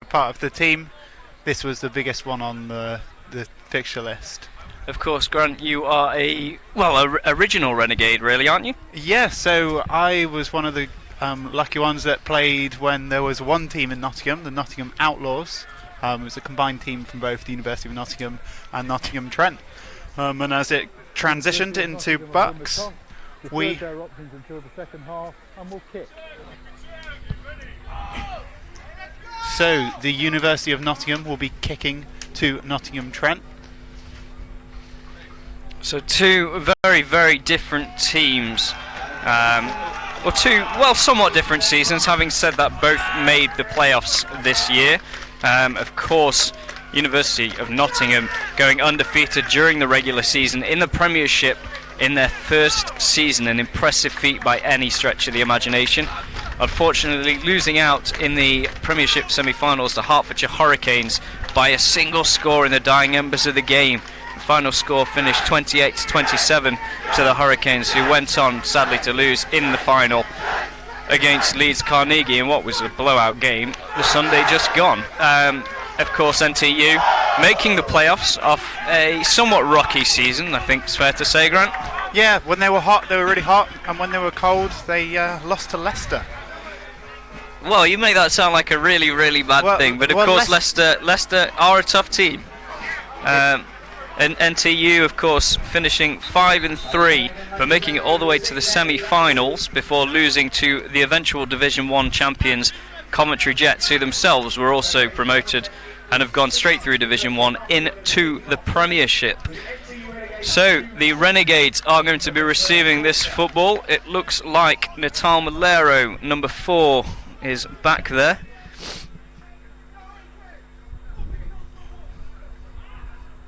part of the team, this was the biggest one on the fixture list. Of course, Grant, you are a original Renegade, really, aren't you? Yeah, so I was one of the lucky ones that played when there was one team in Nottingham, the Nottingham Outlaws. It was a combined team from both the University of Nottingham and Nottingham Trent. And as it transitioned into Bucks, we... their options until the second half and will kick. So the University of Nottingham will be kicking to Nottingham Trent. So two very, very different teams. Or two, somewhat different seasons. Having said that, both made the playoffs this year. Of course, University of Nottingham going undefeated during the regular season in the Premiership in their first season, an impressive feat by any stretch of the imagination. Unfortunately, losing out in the Premiership semi-finals to Hertfordshire Hurricanes by a single score in the dying embers of the game. The final score finished 28-27 to the Hurricanes, who went on, sadly, to lose in the final against Leeds Carnegie in what was a blowout game the Sunday just gone. Of course, NTU making the playoffs off a somewhat rocky season, I think it's fair to say, Grant. Yeah, when they were hot, they were really hot, and when they were cold, they lost to Leicester. Well, you make that sound like a really, really bad thing, but of course Leicester are a tough team. And NTU, of course, finishing 5-3, but making it all the way to the semi-finals before losing to the eventual Division 1 champions, Coventry Jets, who themselves were also promoted and have gone straight through Division 1 into the Premiership. So the Renegades are going to be receiving this football. It looks like Natal Malero, number 4, is back there.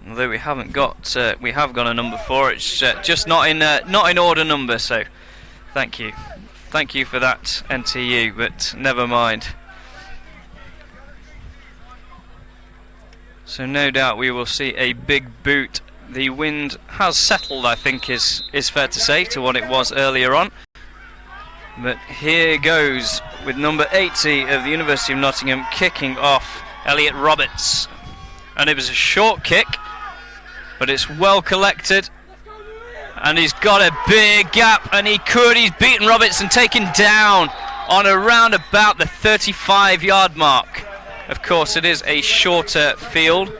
Although we haven't got, we have got a number 4. It's just not in order number. So, thank you for that, NTU. But never mind. So no doubt we will see a big boot. The wind has settled, I think, is fair to say, to what it was earlier on. But here goes with number 80 of the University of Nottingham kicking off, Elliot Roberts, and it was a short kick. But it's well collected, and he's got a big gap, and he's beaten Roberts and taken down on around about the 35-yard mark. Of course, it is a shorter field,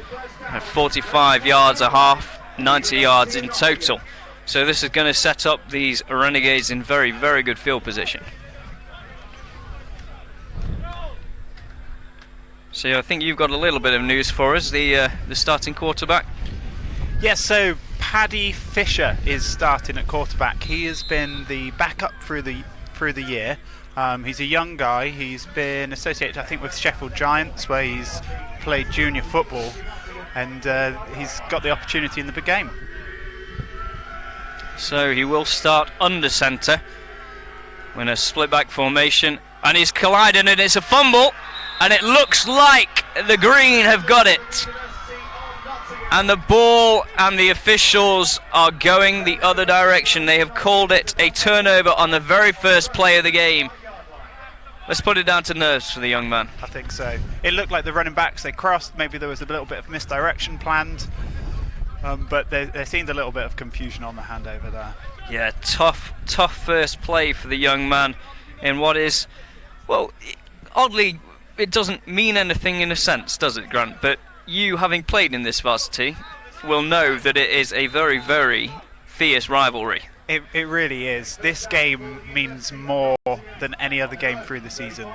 45 yards a half, 90 yards in total. So this is going to set up these Renegades in very, very good field position. So I think you've got a little bit of news for us, the starting quarterback. Yes, so Paddy Fisher is starting at quarterback. He has been the backup through the year. He's a young guy. He's been associated, I think, with Sheffield Giants, where he's played junior football, and he's got the opportunity in the big game. So he will start under centre in a split back formation, and he's colliding, and it's a fumble, and it looks like the Green have got it. And the ball and the officials are going the other direction. They have called it a turnover on the very first play of the game. Let's put it down to nerves for the young man. I think so. It looked like the running backs, they crossed. Maybe there was a little bit of misdirection planned. But there seemed a little bit of confusion on the handover there. Yeah, tough first play for the young man in what is, well, oddly, it doesn't mean anything in a sense, does it, Grant? But you, having played in this varsity, will know that it is a very, very fierce rivalry. It really is. This game means more than any other game through the season.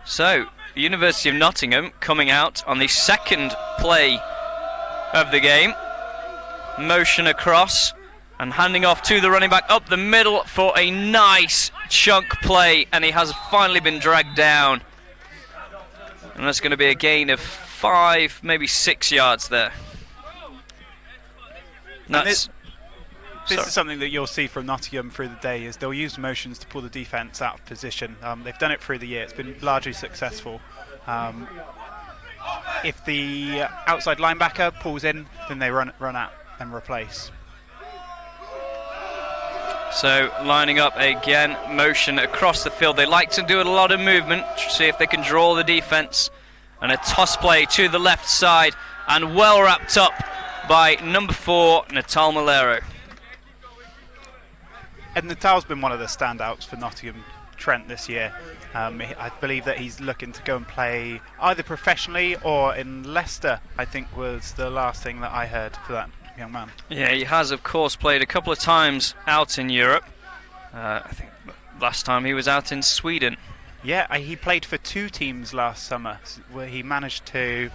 So, the University of Nottingham coming out on the second play of the game. Motion across and handing off to the running back up the middle for a nice chunk play, and he has finally been dragged down. And that's going to be a gain of 5, maybe 6 yards there. This is something that you'll see from Nottingham through the day, is they'll use motions to pull the defence out of position. They've done it through the year. It's been largely successful. If the outside linebacker pulls in, then they run out and replace. So lining up again, motion across the field. They like to do a lot of movement, see if they can draw the defence. And a toss play to the left side, and well wrapped up by number 4, Natal Malero. And Natal's been one of the standouts for Nottingham Trent this year. I believe that he's looking to go and play either professionally or in Leicester, I think was the last thing that I heard for that young man. Yeah, he has of course played a couple of times out in Europe. I think last time he was out in Sweden. Yeah, he played for 2 teams last summer, where he managed to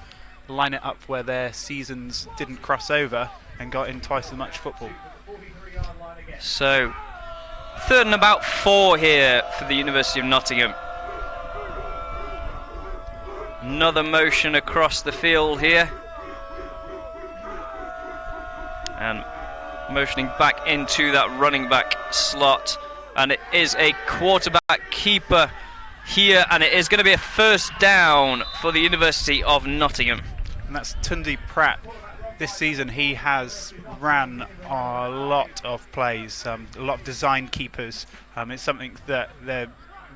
line it up where their seasons didn't cross over and got in twice as much football. So, 3rd and about 4 here for the University of Nottingham. Another motion across the field here. And motioning back into that running back slot. And it is a quarterback keeper here, and it is going to be a first down for the University of Nottingham. And that's Tundi Pratt. This season he has ran a lot of plays, a lot of design keepers. It's something that they're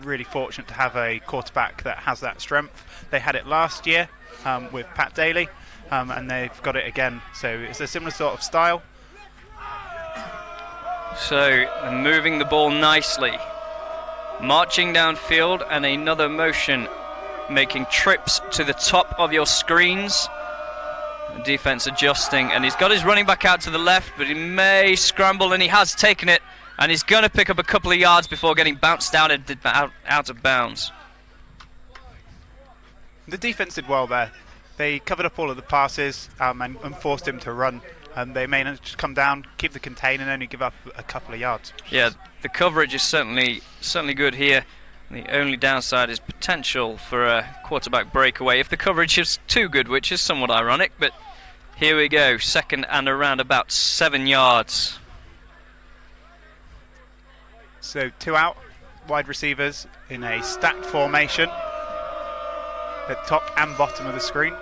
really fortunate to have a quarterback that has that strength. They had it last year with Pat Daly, and they've got it again. So it's a similar sort of style. So moving the ball nicely, marching downfield, and another motion, making trips to the top of your screens. The defense adjusting, and he's got his running back out to the left, but he may scramble, and he has taken it, and he's going to pick up a couple of yards before getting bounced out of bounds. The defense did well there. They covered up all of the passes and forced him to run. They managed to come down, keep the contain, and only give up a couple of yards. Yeah, the coverage is certainly good here. The only downside is potential for a quarterback breakaway if the coverage is too good, which is somewhat ironic, but here we go, 2nd and around about 7 yards. So 2 out, wide receivers in a stacked formation at top and bottom of the screen.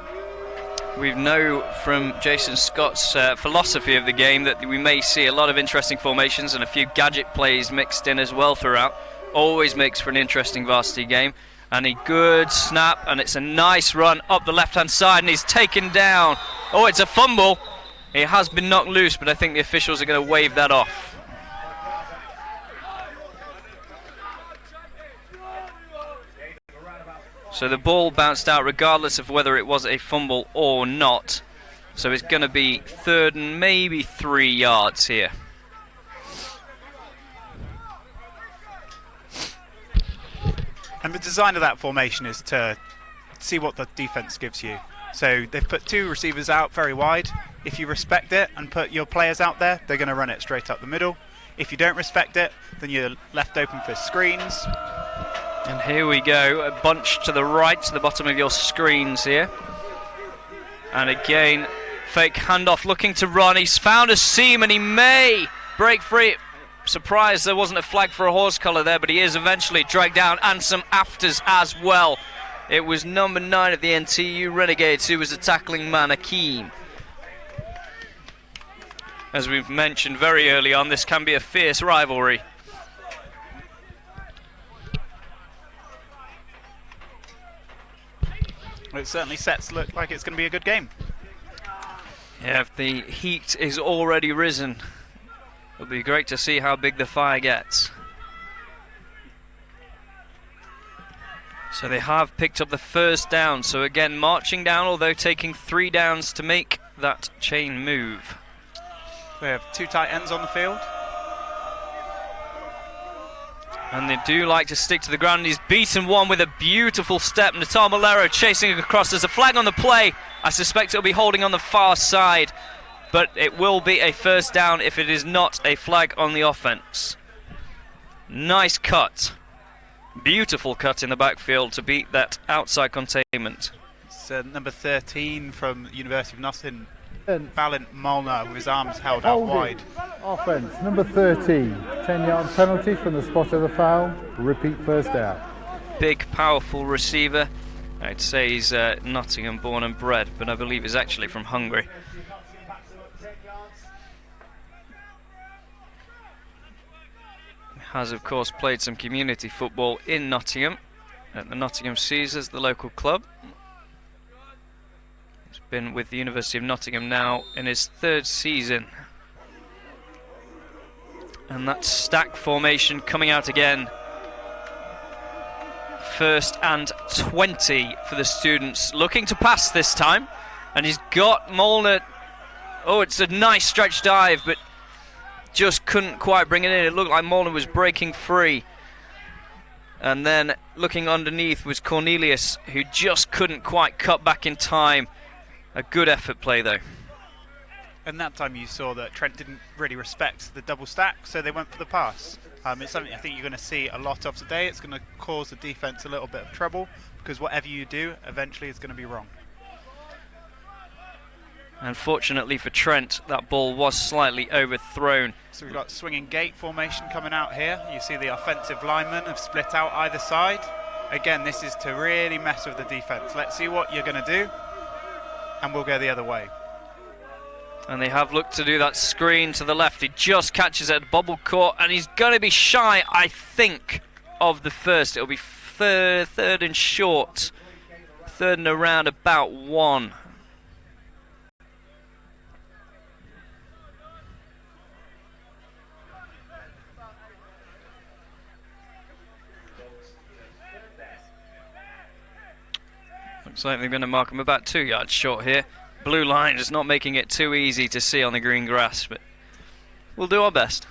We know from Jason Scott's philosophy of the game that we may see a lot of interesting formations and a few gadget plays mixed in as well throughout. Always makes for an interesting varsity game. And a good snap, and it's a nice run up the left-hand side, and he's taken down. Oh, it's a fumble. It has been knocked loose, but I think the officials are going to wave that off. So the ball bounced out regardless of whether it was a fumble or not. So it's going to be 3rd and maybe 3 yards here. And the design of that formation is to see what the defense gives you. So they've put 2 receivers out very wide. If you respect it and put your players out there, they're going to run it straight up the middle. If you don't respect it, then you're left open for screens. And here we go, a bunch to the right, to the bottom of your screens here. And again, fake handoff, looking to run. He's found a seam and he may break free. Surprised there wasn't a flag for a horse collar there, but he is eventually dragged down, and some afters as well. It was number 9 of the NTU Renegades who was a tackling man, Akeem. As we've mentioned very early on, this can be a fierce rivalry. It certainly look like it's going to be a good game. Yeah, if the heat is already risen, it'll be great to see how big the fire gets. So they have picked up the first down. So again, marching down, although taking 3 downs to make that chain move. They have 2 tight ends on the field. And they do like to stick to the ground. He's beaten one with a beautiful step. Natal Malero chasing across. There's a flag on the play. I suspect it'll be holding on the far side, but it will be a first down if it is not a flag on the offense. Nice cut. Beautiful cut in the backfield to beat that outside containment. It's number 13 from University of Nottingham, Valent Molnar, with his arms held out wide. Offense, number 13. 10-yard penalty from the spot of the foul. Repeat first down. Big, powerful receiver. I'd say he's Nottingham born and bred, but I believe he's actually from Hungary. has of course played some community football in Nottingham at the Nottingham Caesars, the local club. He's been with the University of Nottingham now in his 3rd season. And that stack formation coming out again. 1st and 20 for the students, looking to pass this time, and he's got Molnar. Oh, it's a nice stretch dive, but just couldn't quite bring it in. It looked like Molnar was breaking free, and then looking underneath was Cornelius, who just couldn't quite cut back in time. A good effort play though. And that time you saw that Trent didn't really respect the double stack, so they went for the pass. It's something I think you're going to see a lot of today. It's going to cause the defence a little bit of trouble, because whatever you do, eventually it's going to be wrong. Unfortunately for Trent, that ball was slightly overthrown. So we've got swinging gate formation coming out here. You see the offensive linemen have split out either side. Again, this is to really mess with the defence. Let's see what you're going to do, and we'll go the other way. And they have looked to do that screen to the left. He just catches it at bobble court, and he's going to be shy, I think, of the first. It'll be third and short. 3rd and around about 1. Looks like they're going to mark him about 2 yards short here. Blue line is not making it too easy to see on the green grass, but we'll do our best.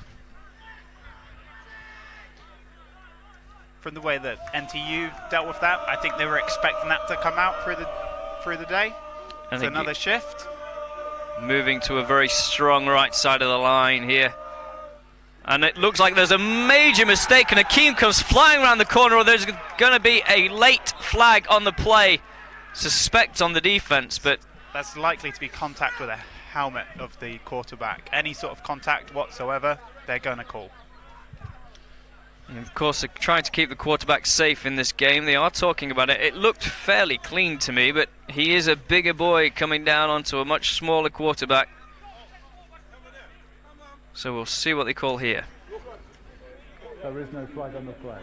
From the way that NTU dealt with that, I think they were expecting that to come out through the day. So another shift. Moving to a very strong right side of the line here. And it looks like there's a major mistake, and Akeem comes flying around the corner, or there's going to be a late flag on the play. Suspect on the defense, but that's likely to be contact with a helmet of the quarterback. Any sort of contact whatsoever, they're going to call. And of course, they're trying to keep the quarterback safe in this game. They are talking about it. It looked fairly clean to me, but he is a bigger boy coming down onto a much smaller quarterback. So we'll see what they call here. There is no flag on the play.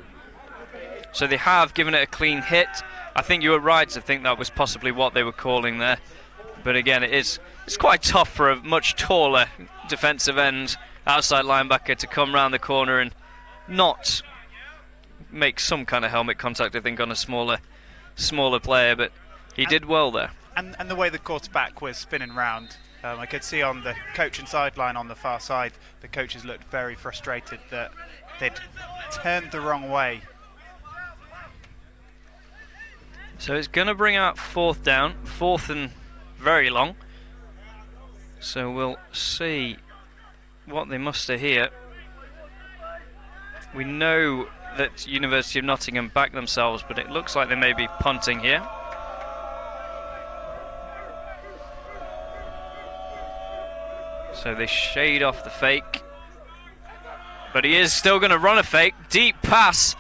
So they have given it a clean hit. I think you were right to think that was possibly what they were calling there. But again, it's quite tough for a much taller defensive end, outside linebacker, to come round the corner and not make some kind of helmet contact, I think, on a smaller player. But he did well there. And the way the quarterback was spinning round, I could see on the coaching sideline on the far side, the coaches looked very frustrated that they'd turned the wrong way. So it's going to bring out 4th down, 4th and very long. So we'll see what they muster here. We know that University of Nottingham back themselves, but it looks like they may be punting here. So they shade off the fake, but he is still going to run a fake. Deep pass,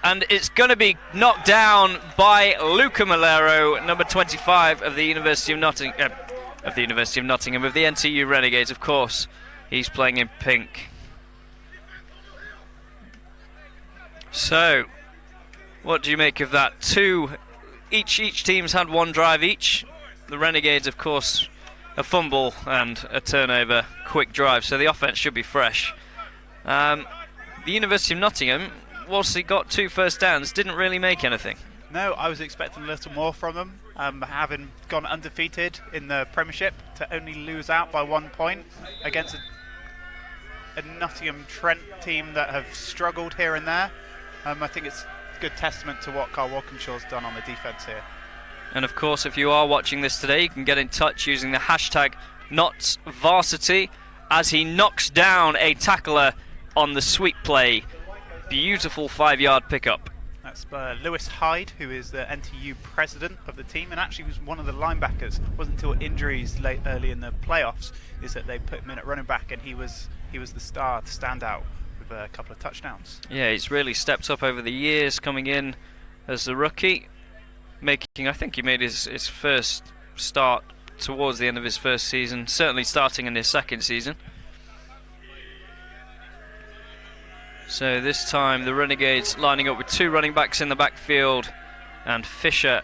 and it's going to be knocked down by Luca Malero, number 25 of the University of Nottingham, of the NTU Renegades, of course. He's playing in pink. So, what do you make of that? Each team's had 1 drive each. The Renegades, of course, a fumble and a turnover, quick drive, so the offense should be fresh. The University of Nottingham, whilst he got 2 first downs, didn't really make anything. No, I was expecting a little more from them, having gone undefeated in the Premiership, to only lose out by 1 point against a Nottingham Trent team that have struggled here and there. I think it's a good testament to what Carl Walkinshaw's done on the defence here. And of course, if you are watching this today, you can get in touch using the hashtag Notts Varsity as he knocks down a tackler on the sweep play. Beautiful 5-yard pickup. That's Lewis Hyde, who is the NTU president of the team, and actually was one of the linebackers. It wasn't until injuries early in the playoffs is that they put him in at running back, and he was the star, the standout, with a couple of touchdowns. Yeah, he's really stepped up over the years, coming in as the rookie, I think he made his first start towards the end of his first season, certainly starting in his second season. So this time the Renegades lining up with 2 running backs in the backfield, and Fisher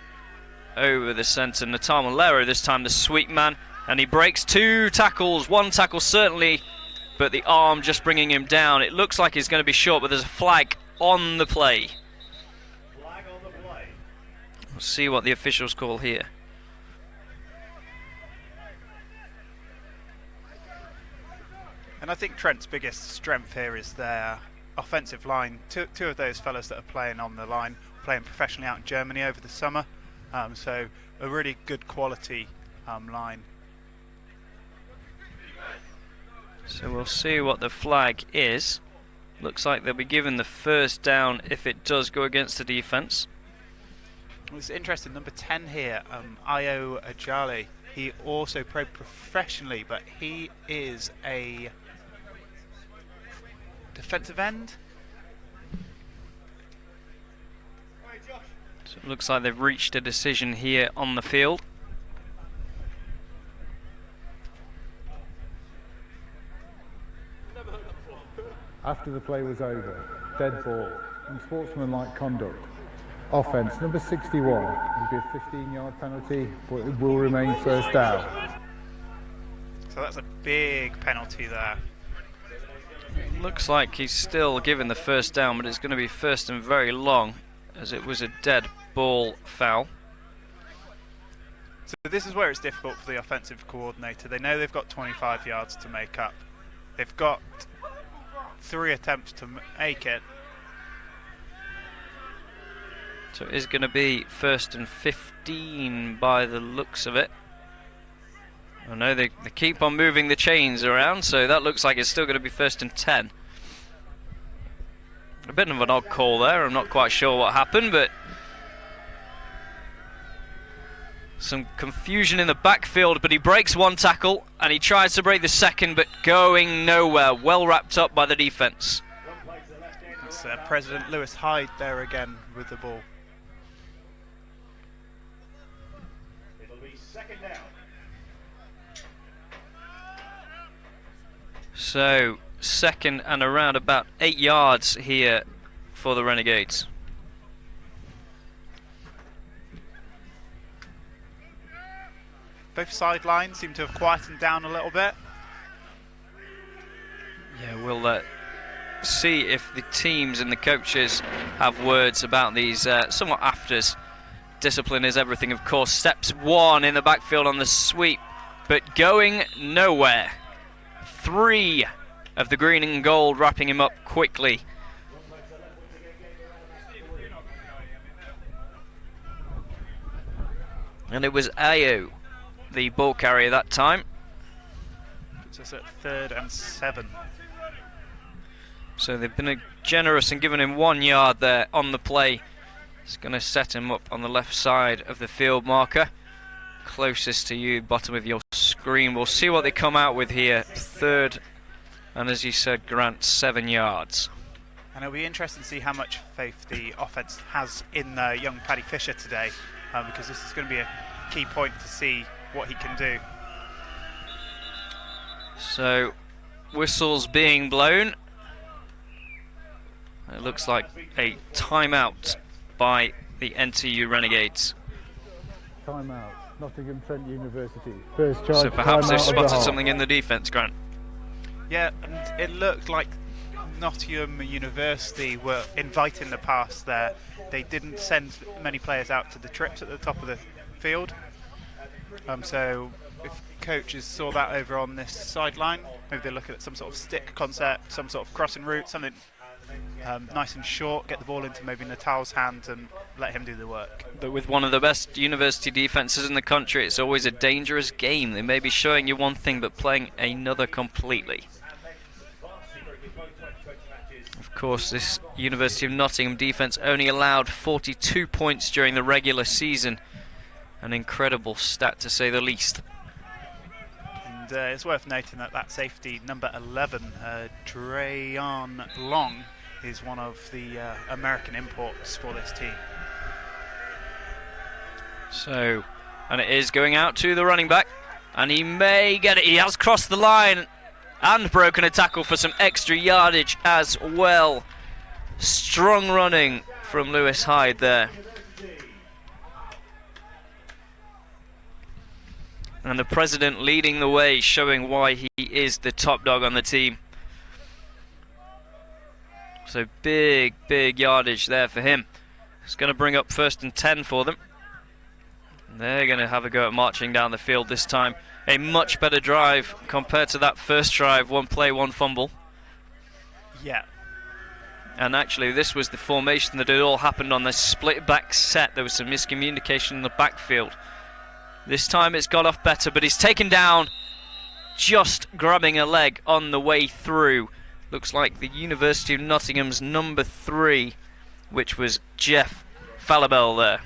over the centre. Natamulero this time the sweep man, and he breaks 2 tackles. 1 tackle certainly, but the arm just bringing him down. It looks like he's going to be short, but there's a flag on the play. We'll see what the officials call here. And I think Trent's biggest strength here is their offensive line. Two of those fellas that are playing on the line, playing professionally out in Germany over the summer. So a really good quality line. So we'll see what the flag is. Looks like they'll be given the first down if it does go against the defence. It's interesting, number 10 here, Ayo Ajali. He also played professionally, but he is a defensive end. So it looks like they've reached a decision here on the field. After the play was over, dead ball, unsportsmanlike conduct. Offence, number 61, will be a 15-yard penalty, but it will remain first down. So that's a big penalty there. Looks like he's still given the first down, but it's going to be first and very long, as it was a dead ball foul. So this is where it's difficult for the offensive coordinator. They know they've got 25 yards to make up. They've got 3 attempts to make it. So it is going to be first and 15 by the looks of it. I know they keep on moving the chains around, so that looks like it's still going to be first and 10. A bit of an odd call there. I'm not quite sure what happened, but some confusion in the backfield, but he breaks 1 tackle and he tries to break the second, but going nowhere. Well wrapped up by the defence. It's President Lewis Hyde there again with the ball. It'll be second down. So second and around about 8 yards here for the Renegades. Both sidelines seem to have quietened down a little bit. Yeah, we'll see if the teams and the coaches have words about these somewhat afters. Discipline is everything, of course. Steps 1 in the backfield on the sweep, but going nowhere. 3 of the green and gold wrapping him up quickly. And it was Ayo, the ball carrier that time. Puts us at 3rd and 7. So they've been generous and given him 1 yard there on the play. It's going to set him up on the left side of the field marker. Closest to you, bottom of your screen. We'll see what they come out with here. 3rd, and as you said, Grant, 7 yards. And it'll be interesting to see how much faith the offence has in young Paddy Fisher today, because this is going to be a key point to see what he can do. So, whistles being blown. It looks like a timeout by the NTU Renegades. Timeout, Nottingham Trent University. First charge. So perhaps they've timeout of the spotted half. something in the defence, Grant. Yeah, and it looked like Nottingham University were inviting the pass there. They didn't send many players out to the trips at the top of the field. So if coaches saw that over on this sideline, maybe they're looking at some sort of stick concept, some sort of crossing route, something nice and short, get the ball into maybe Natal's hands and let him do the work. But with one of the best university defences in the country, it's always a dangerous game. They may be showing you one thing but playing another completely. Of course, this University of Nottingham defence only allowed 42 points during the regular season. An incredible stat, to say the least. And it's worth noting that safety, number 11, Dreyan Long, is one of the American imports for this team. So, and it is going out to the running back, and he may get it. He has crossed the line and broken a tackle for some extra yardage as well. Strong running from Lewis Hyde there. And the president leading the way, showing why he is the top dog on the team. So big yardage there for him. It's going to bring up 1st and 10 for them. They're going to have a go at marching down the field this time. A much better drive compared to that first drive. 1 play, 1 fumble. Yeah. And actually this was the formation that had all happened on the split back set. There was some miscommunication in the backfield. This time it's got off better, but he's taken down, just grabbing a leg on the way through. Looks like the University of Nottingham's number 3, which was Jeff Falabelle there.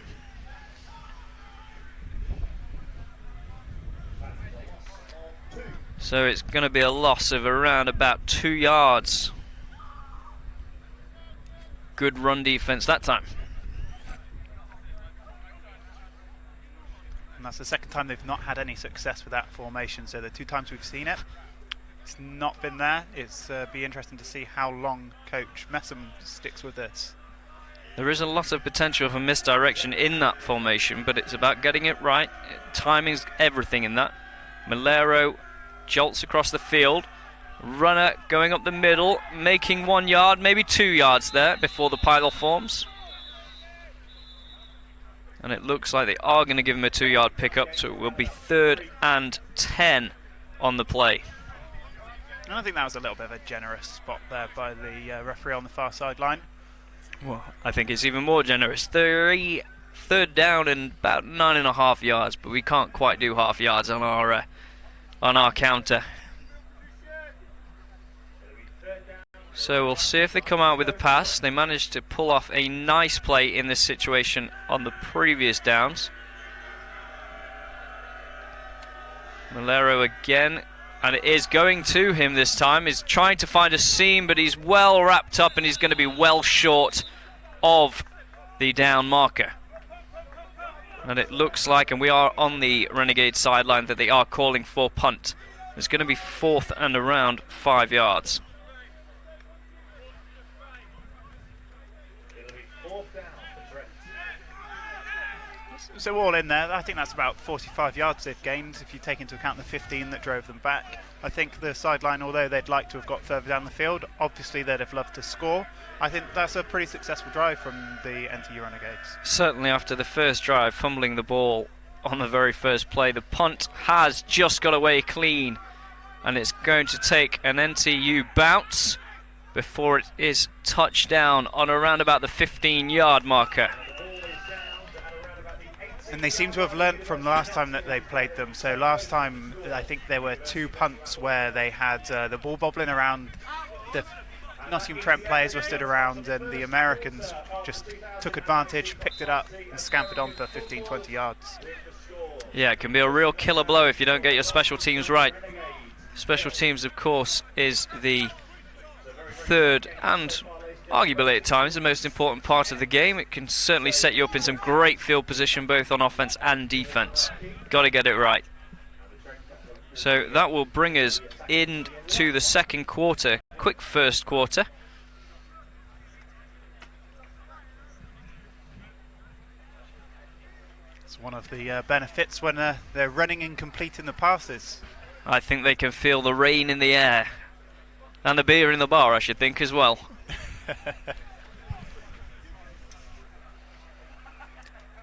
So it's going to be a loss of around about 2 yards. Good run defense that time. And that's the second time they've not had any success with that formation. So the 2 times we've seen it, it's not been there. It's be interesting to see how long Coach Messam sticks with this. There is a lot of potential for misdirection in that formation, but it's about getting it right. Timing's everything in that. Malero jolts across the field. Runner going up the middle, making 1 yard, maybe 2 yards there before the pile forms. And it looks like they are going to give him a 2-yard pickup, so it will be 3rd and 10 on the play. And I think that was a little bit of a generous spot there by the referee on the far sideline. Well, I think it's even more generous. 3rd down and about 9.5 yards, but we can't quite do half yards on our counter. So we'll see if they come out with a pass. They managed to pull off a nice play in this situation on the previous downs. Malero again, and it is going to him this time. He's trying to find a seam, but he's well wrapped up and he's going to be well short of the down marker. And it looks like, and we are on the Renegade sideline, that they are calling for punt. It's going to be 4th and around 5 yards. It'll be 4th down for Trent. So all in there, I think that's about 45 yards they've gained if you take into account the 15 that drove them back. I think the sideline, although they'd like to have got further down the field, obviously they'd have loved to score. I think that's a pretty successful drive from the NTU Renegades. Certainly after the first drive, fumbling the ball on the very first play, the punt has just got away clean, and it's going to take an NTU bounce before it is touched down on around about the 15-yard marker. And they seem to have learnt from the last time that they played them. So last time, I think there were 2 punts where they had the ball bobbling around. The Nottingham Trent players were stood around, and the Americans just took advantage, picked it up, and scampered on for 15, 20 yards. Yeah, it can be a real killer blow if you don't get your special teams right. Special teams, of course, is the 3rd and arguably at times the most important part of the game. It can certainly set you up in some great field position both on offense and defense. Got to get it right. So that will bring us into the second quarter. Quick first quarter. It's one of the benefits when they're running and completing the passes. I think they can feel the rain in the air. And the beer in the bar, I should think, as well.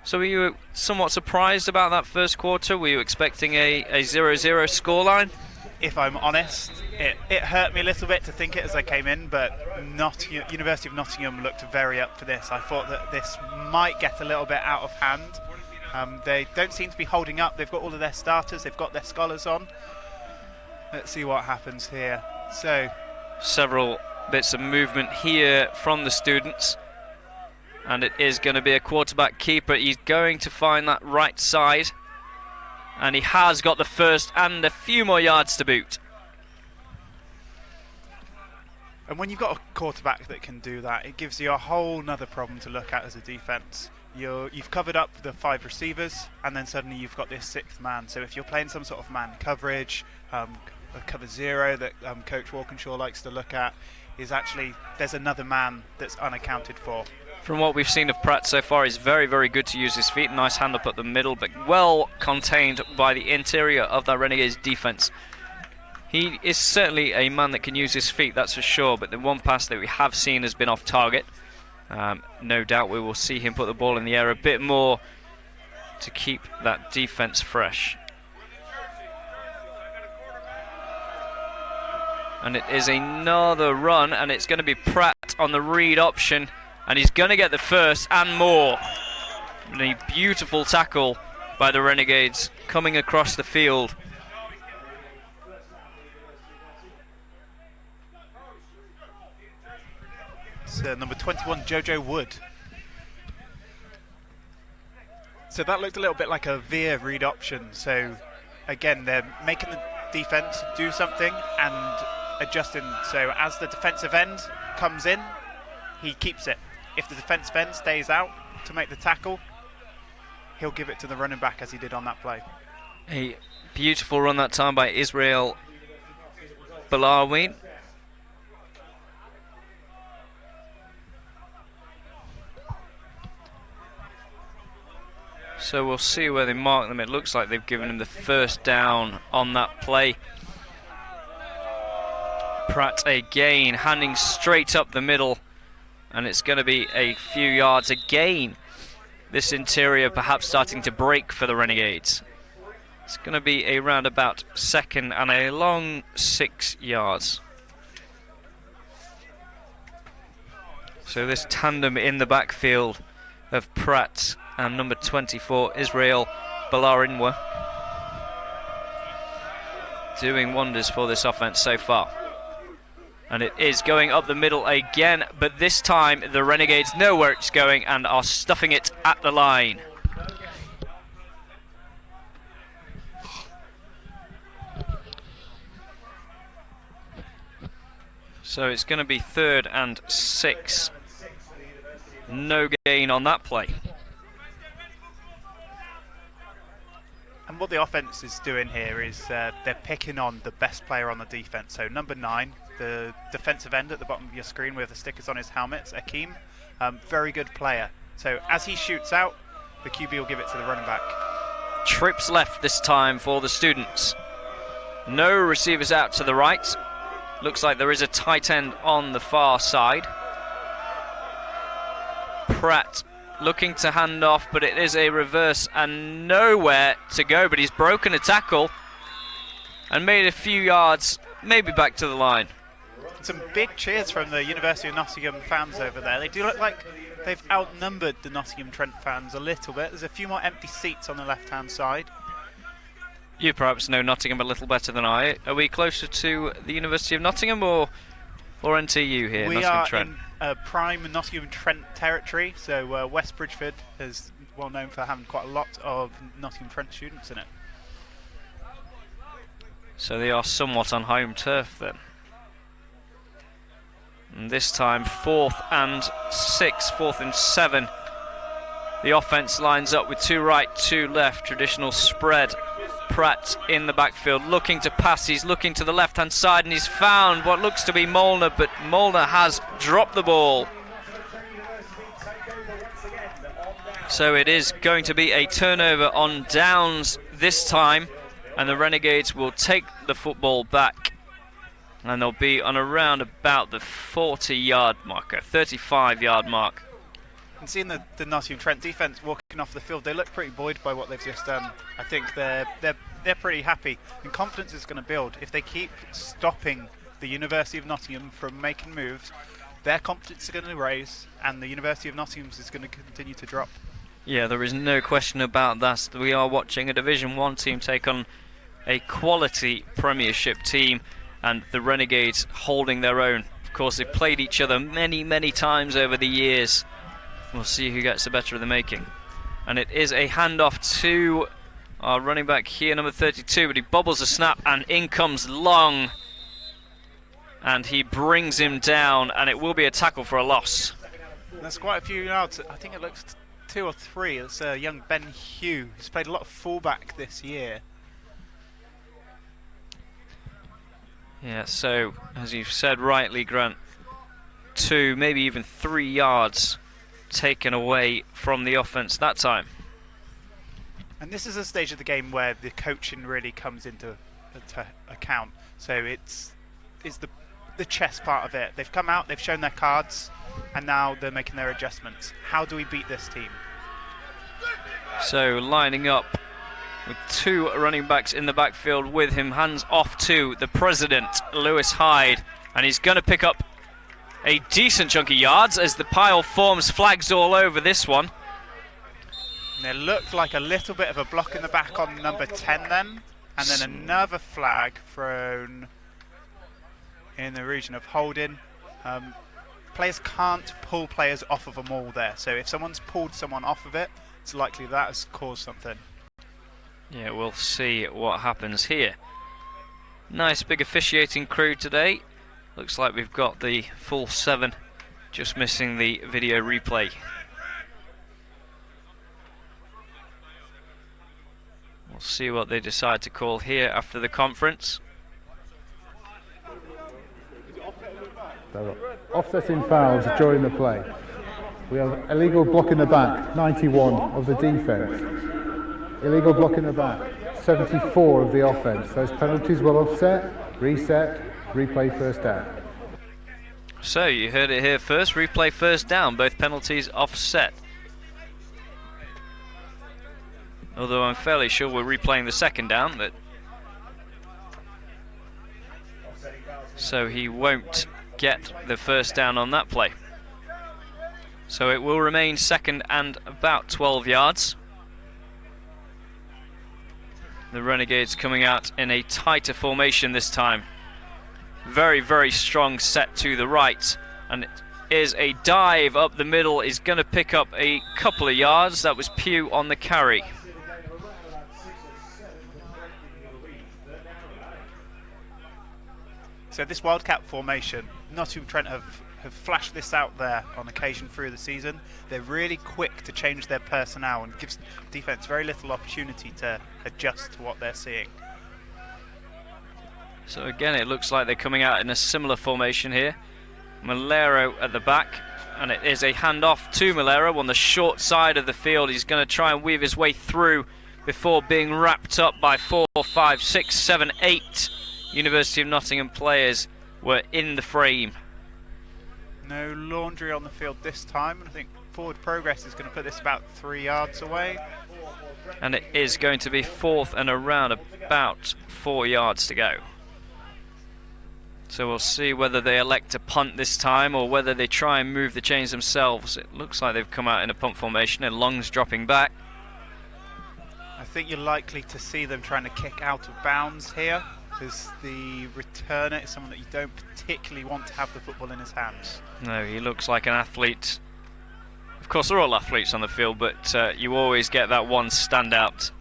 So were you somewhat surprised about that first quarter? Were you expecting a 0-0 scoreline? If I'm honest, it hurt me a little bit to think it as I came in, but University of Nottingham looked very up for this. I thought that this might get a little bit out of hand. They don't seem to be holding up. They've got all of their starters, they've got their scholars on. Let's see what happens here. So, several bits of movement here from the students, and it is going to be a quarterback keeper. He's going to find that right side, and he has got the first and a few more yards to boot. And when you've got a quarterback that can do that, it gives you a whole nother problem to look at as a defense. You've covered up the 5 receivers, and then suddenly you've got this 6th man. So if you're playing some sort of man coverage, cover 0 that Coach Walkinshaw likes to look at, is actually there's another man that's unaccounted for. From what we've seen of Pratt so far, he's very, very good to use his feet. Nice hand up at the middle, but well contained by the interior of that Renegades defence. He is certainly a man that can use his feet, that's for sure, but the one pass that we have seen has been off target. No doubt we will see him put the ball in the air a bit more to keep that defence fresh. And it is another run, and it's going to be Pratt on the read option, and he's going to get the first and more. And a beautiful tackle by the Renegades coming across the field. So number 21, Jojo Wood. So that looked a little bit like a veer read option. So again, they're making the defence do something and adjusting. So as the defensive end comes in, he keeps it. If the defensive end stays out to make the tackle, he'll give it to the running back as he did on that play. A beautiful run that time by Israel Balawi. So we'll see where they mark them. It looks like they've given him the first down on that play. Pratt again, handing straight up the middle, and it's going to be a few yards again. This interior perhaps starting to break for the Renegades. It's going to be a roundabout second and a long 6 yards. So this tandem in the backfield of Pratt and number 24, Israel Balarinwa, doing wonders for this offense so far. And it is going up the middle again, but this time the Renegades know where it's going and are stuffing it at the line. So it's going to be 3rd and 6. No gain on that play. And what the offense is doing here is they're picking on the best player on the defense. So number 9, the defensive end at the bottom of your screen with the stickers on his helmet, Akeem, very good player. So as he shoots out, the QB will give it to the running back. Trips left this time for the students. No receivers out to the right. Looks like there is a tight end on the far side. Pratt looking to hand off, but it is a reverse and nowhere to go, but he's broken a tackle and made a few yards, maybe back to the line. Some big cheers from the University of Nottingham fans over there. They do look like they've outnumbered the Nottingham Trent fans a little bit. There's a few more empty seats on the left-hand side. You perhaps know Nottingham a little better than I. Are we closer to the University of Nottingham or NTU here? We Nottingham are Trent? in prime Nottingham Trent territory, so West Bridgeford is well known for having quite a lot of Nottingham Trent students in it. So they are somewhat on home turf then. And this time 4th and 6, 4th and 7. The offense lines up with 2 right, 2 left, traditional spread. Pratt in the backfield looking to pass. He's looking to the left hand side and he's found what looks to be Molnar, but Molnar has dropped the ball. So it is going to be a turnover on downs this time, and the Renegades will take the football back, and they'll be on around about the 40-yard marker, 35-yard mark. And seeing the Nottingham Trent defence walking off the field, they look pretty buoyed by what they've just done. I think they're pretty happy, and confidence is going to build. If they keep stopping the University of Nottingham from making moves, their confidence is going to raise, and the University of Nottingham is going to continue to drop. Yeah, there is no question about that. We are watching a Division 1 team take on a quality Premiership team, and the Renegades holding their own. Of course, they've played each other many, many times over the years. We'll see who gets the better of the making. And it is a handoff to our running back here, number 32, but he bobbles a snap and in comes Long. And he brings him down, and it will be a tackle for a loss. That's quite a few yards. I think it looks 2 or 3. It's young Ben Hugh, who's played a lot of fullback this year. Yeah, so as you've said rightly, Grant, 2, maybe even 3 yards taken away from the offence that time. And this is a stage of the game where the coaching really comes into account. So it's the chess part of it. They've come out, they've shown their cards, and now they're making their adjustments. How do we beat this team? So lining up with 2 running backs in the backfield with him, hands off to the president, Lewis Hyde, and he's going to pick up a decent chunk of yards as the pile forms, flags all over this one. And there looked like a little bit of a block in the back on number 10 then, and then another flag thrown in the region of holding. Players can't pull players off of a maul there, so if someone's pulled someone off of it, it's likely that has caused something. Yeah, we'll see what happens here. Nice big officiating crew today. Looks like we've got the full 7, just missing the video replay. We'll see what they decide to call here after the conference. Offsetting fouls during the play. We have illegal block in the back, 91 of the defence. Illegal block in the back, 74 of the offence. Those penalties will offset, reset, replay first down. So you heard it here first, replay first down, both penalties offset. Although I'm fairly sure we're replaying the second down, but so he won't get the first down on that play. So it will remain second and about 12 yards. The Renegades coming out in a tighter formation this time. Very, very strong set to the right, and it is a dive up the middle, is going to pick up a couple of yards. That was Pugh on the carry. So this wildcat formation, Nottingham Trent have flashed this out there on occasion through the season. They're really quick to change their personnel and gives defence very little opportunity to adjust to what they're seeing. So again, it looks like they're coming out in a similar formation here. Malero at the back, and it is a handoff to Malero on the short side of the field. He's going to try and weave his way through before being wrapped up by 4, 5, 6, 7, 8 University of Nottingham players were in the frame. No laundry on the field this time, and I think forward progress is going to put this about 3 yards away. And it is going to be 4th and around about 4 yards to go. So we'll see whether they elect to punt this time or whether they try and move the chains themselves. It looks like they've come out in a punt formation and Long's dropping back. I think you're likely to see them trying to kick out of bounds here, because the returner is someone that you don't particularly want to have the football in his hands. No, he looks like an athlete. Of course, they're all athletes on the field, but you always get that one standout.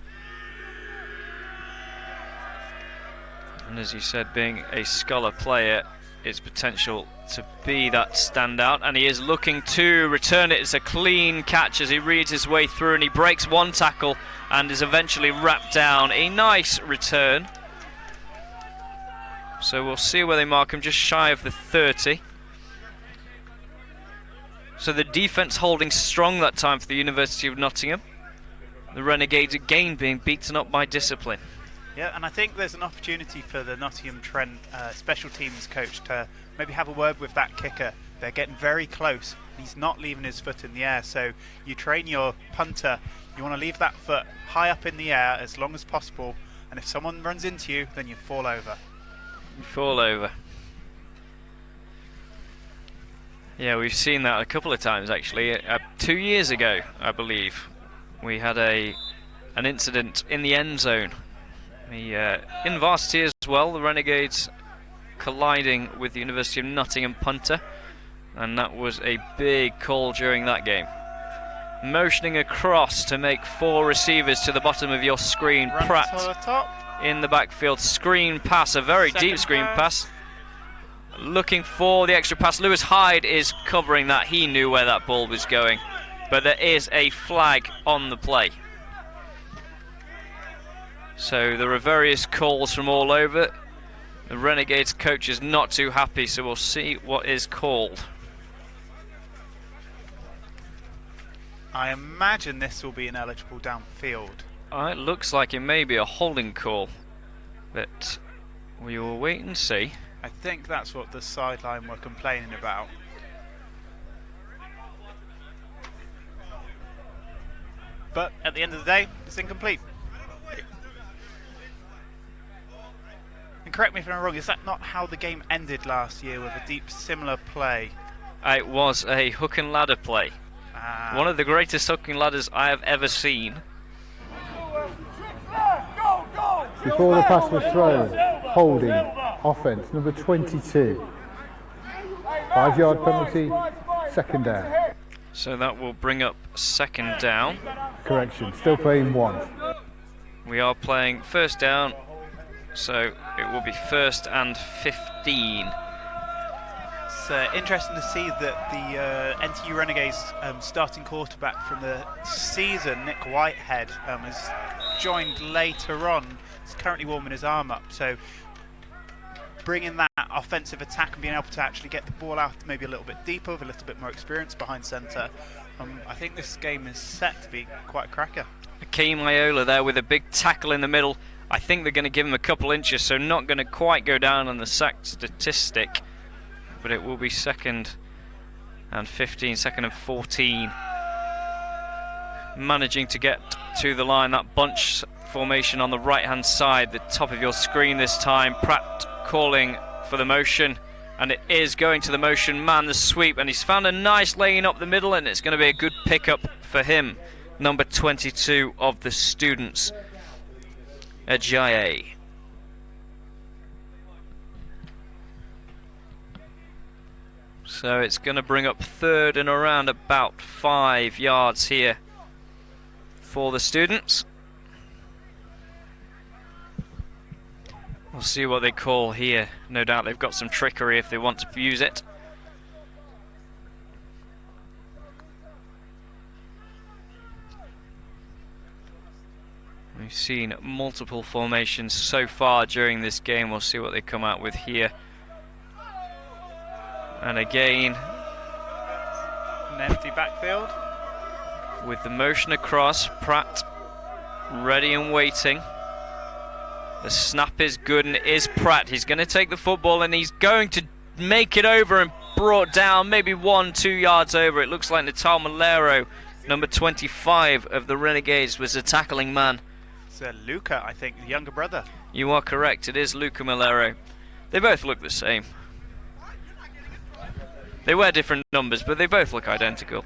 And as you said, being a scholar player, it's potential to be that standout, and he is looking to return it. It's a clean catch as he reads his way through, and he breaks one tackle and is eventually wrapped down. A nice return. So we'll see where they mark him, just shy of the 30. So the defence holding strong that time for the University of Nottingham. The Renegades again being beaten up by discipline. Yeah, and I think there's an opportunity for the Nottingham Trent special teams coach to maybe have a word with that kicker. They're getting very close. He's not leaving his foot in the air, so you train your punter. You want to leave that foot high up in the air as long as possible, and if someone runs into you, then you fall over. You fall over. Yeah, we've seen that a couple of times actually. 2 years ago, I believe, we had an incident in the end zone. In varsity as well, the Renegades colliding with the University of Nottingham punter, and that was a big call during that game. Motioning across to make 4 receivers to the bottom of your screen. Run Pratt to the top. in the backfield, screen pass, a very deep screen pass. Looking for the extra pass. Lewis Hyde is covering that. He knew where that ball was going, but there is a flag on the play. So there are various calls from all over. The Renegades coach is not too happy, so we'll see what is called. I imagine this will be ineligible downfield. It looks like it may be a holding call, but we will wait and see. I think that's what the sideline were complaining about. But at the end of the day, it's incomplete. And correct me if I'm wrong, is that not how the game ended last year with a deep similar play? It was a hook and ladder play. One of the greatest hook and ladders I have ever seen. Before the pass was thrown, holding, offence, number 22. 5-yard penalty, second down. So that will bring up second down. Correction, still playing 1. We are playing first down, so it will be first and 15. It's interesting to see that the NTU Renegades starting quarterback from the season, Nick Whitehead, has joined later on. He's currently warming his arm up, so bringing that offensive attack and being able to actually get the ball out maybe a little bit deeper with a little bit more experience behind centre. I think this game is set to be quite a cracker. Akeem Iola there with a big tackle in the middle. I think they're going to give him a couple inches, so not going to quite go down on the sack statistic. But it will be second and 15, second and 14. Managing to get to the line, that bunch formation on the right hand side, the top of your screen this time. Pratt calling for the motion, and it is going to the motion man, the sweep, and he's found a nice lane up the middle, and it's going to be a good pickup for him. Number 22 of the students, Ajayi. So it's going to bring up third and around about 5 yards here for the students. We'll see what they call here. No doubt they've got some trickery if they want to use it. We've seen multiple formations so far during this game. We'll see what they come out with here. And again, An empty backfield. with the motion across, Pratt ready and waiting. The snap is good, and it is Pratt. He's going to take the football, and he's going to make it over and brought down maybe 1-2 yards over. It looks like Natal Malero, number 25 of the Renegades, was the tackling man. It's Luca, I think, the younger brother. You are correct, it is Luca Malero. They both look the same. They wear different numbers, but they both look identical.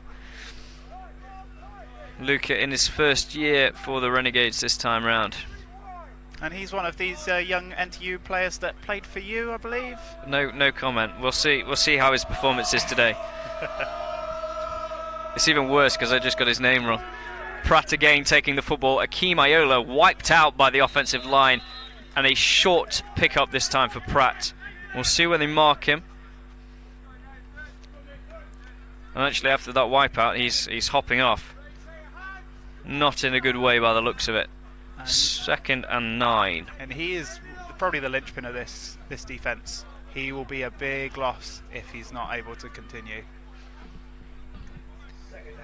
Luca in his first year for the Renegades this time round. And he's one of these young NTU players that played for you, I believe. No comment. We'll see how his performance is today. It's even worse because I just got his name wrong. Pratt again taking the football. Akeem Iola wiped out by the offensive line, and a short pickup this time for Pratt. We'll see when they mark him. And actually, after that wipeout, he's hopping off. Not in a good way by the looks of it. Second and 9. And he is probably the linchpin of this defence. He will be a big loss if he's not able to continue.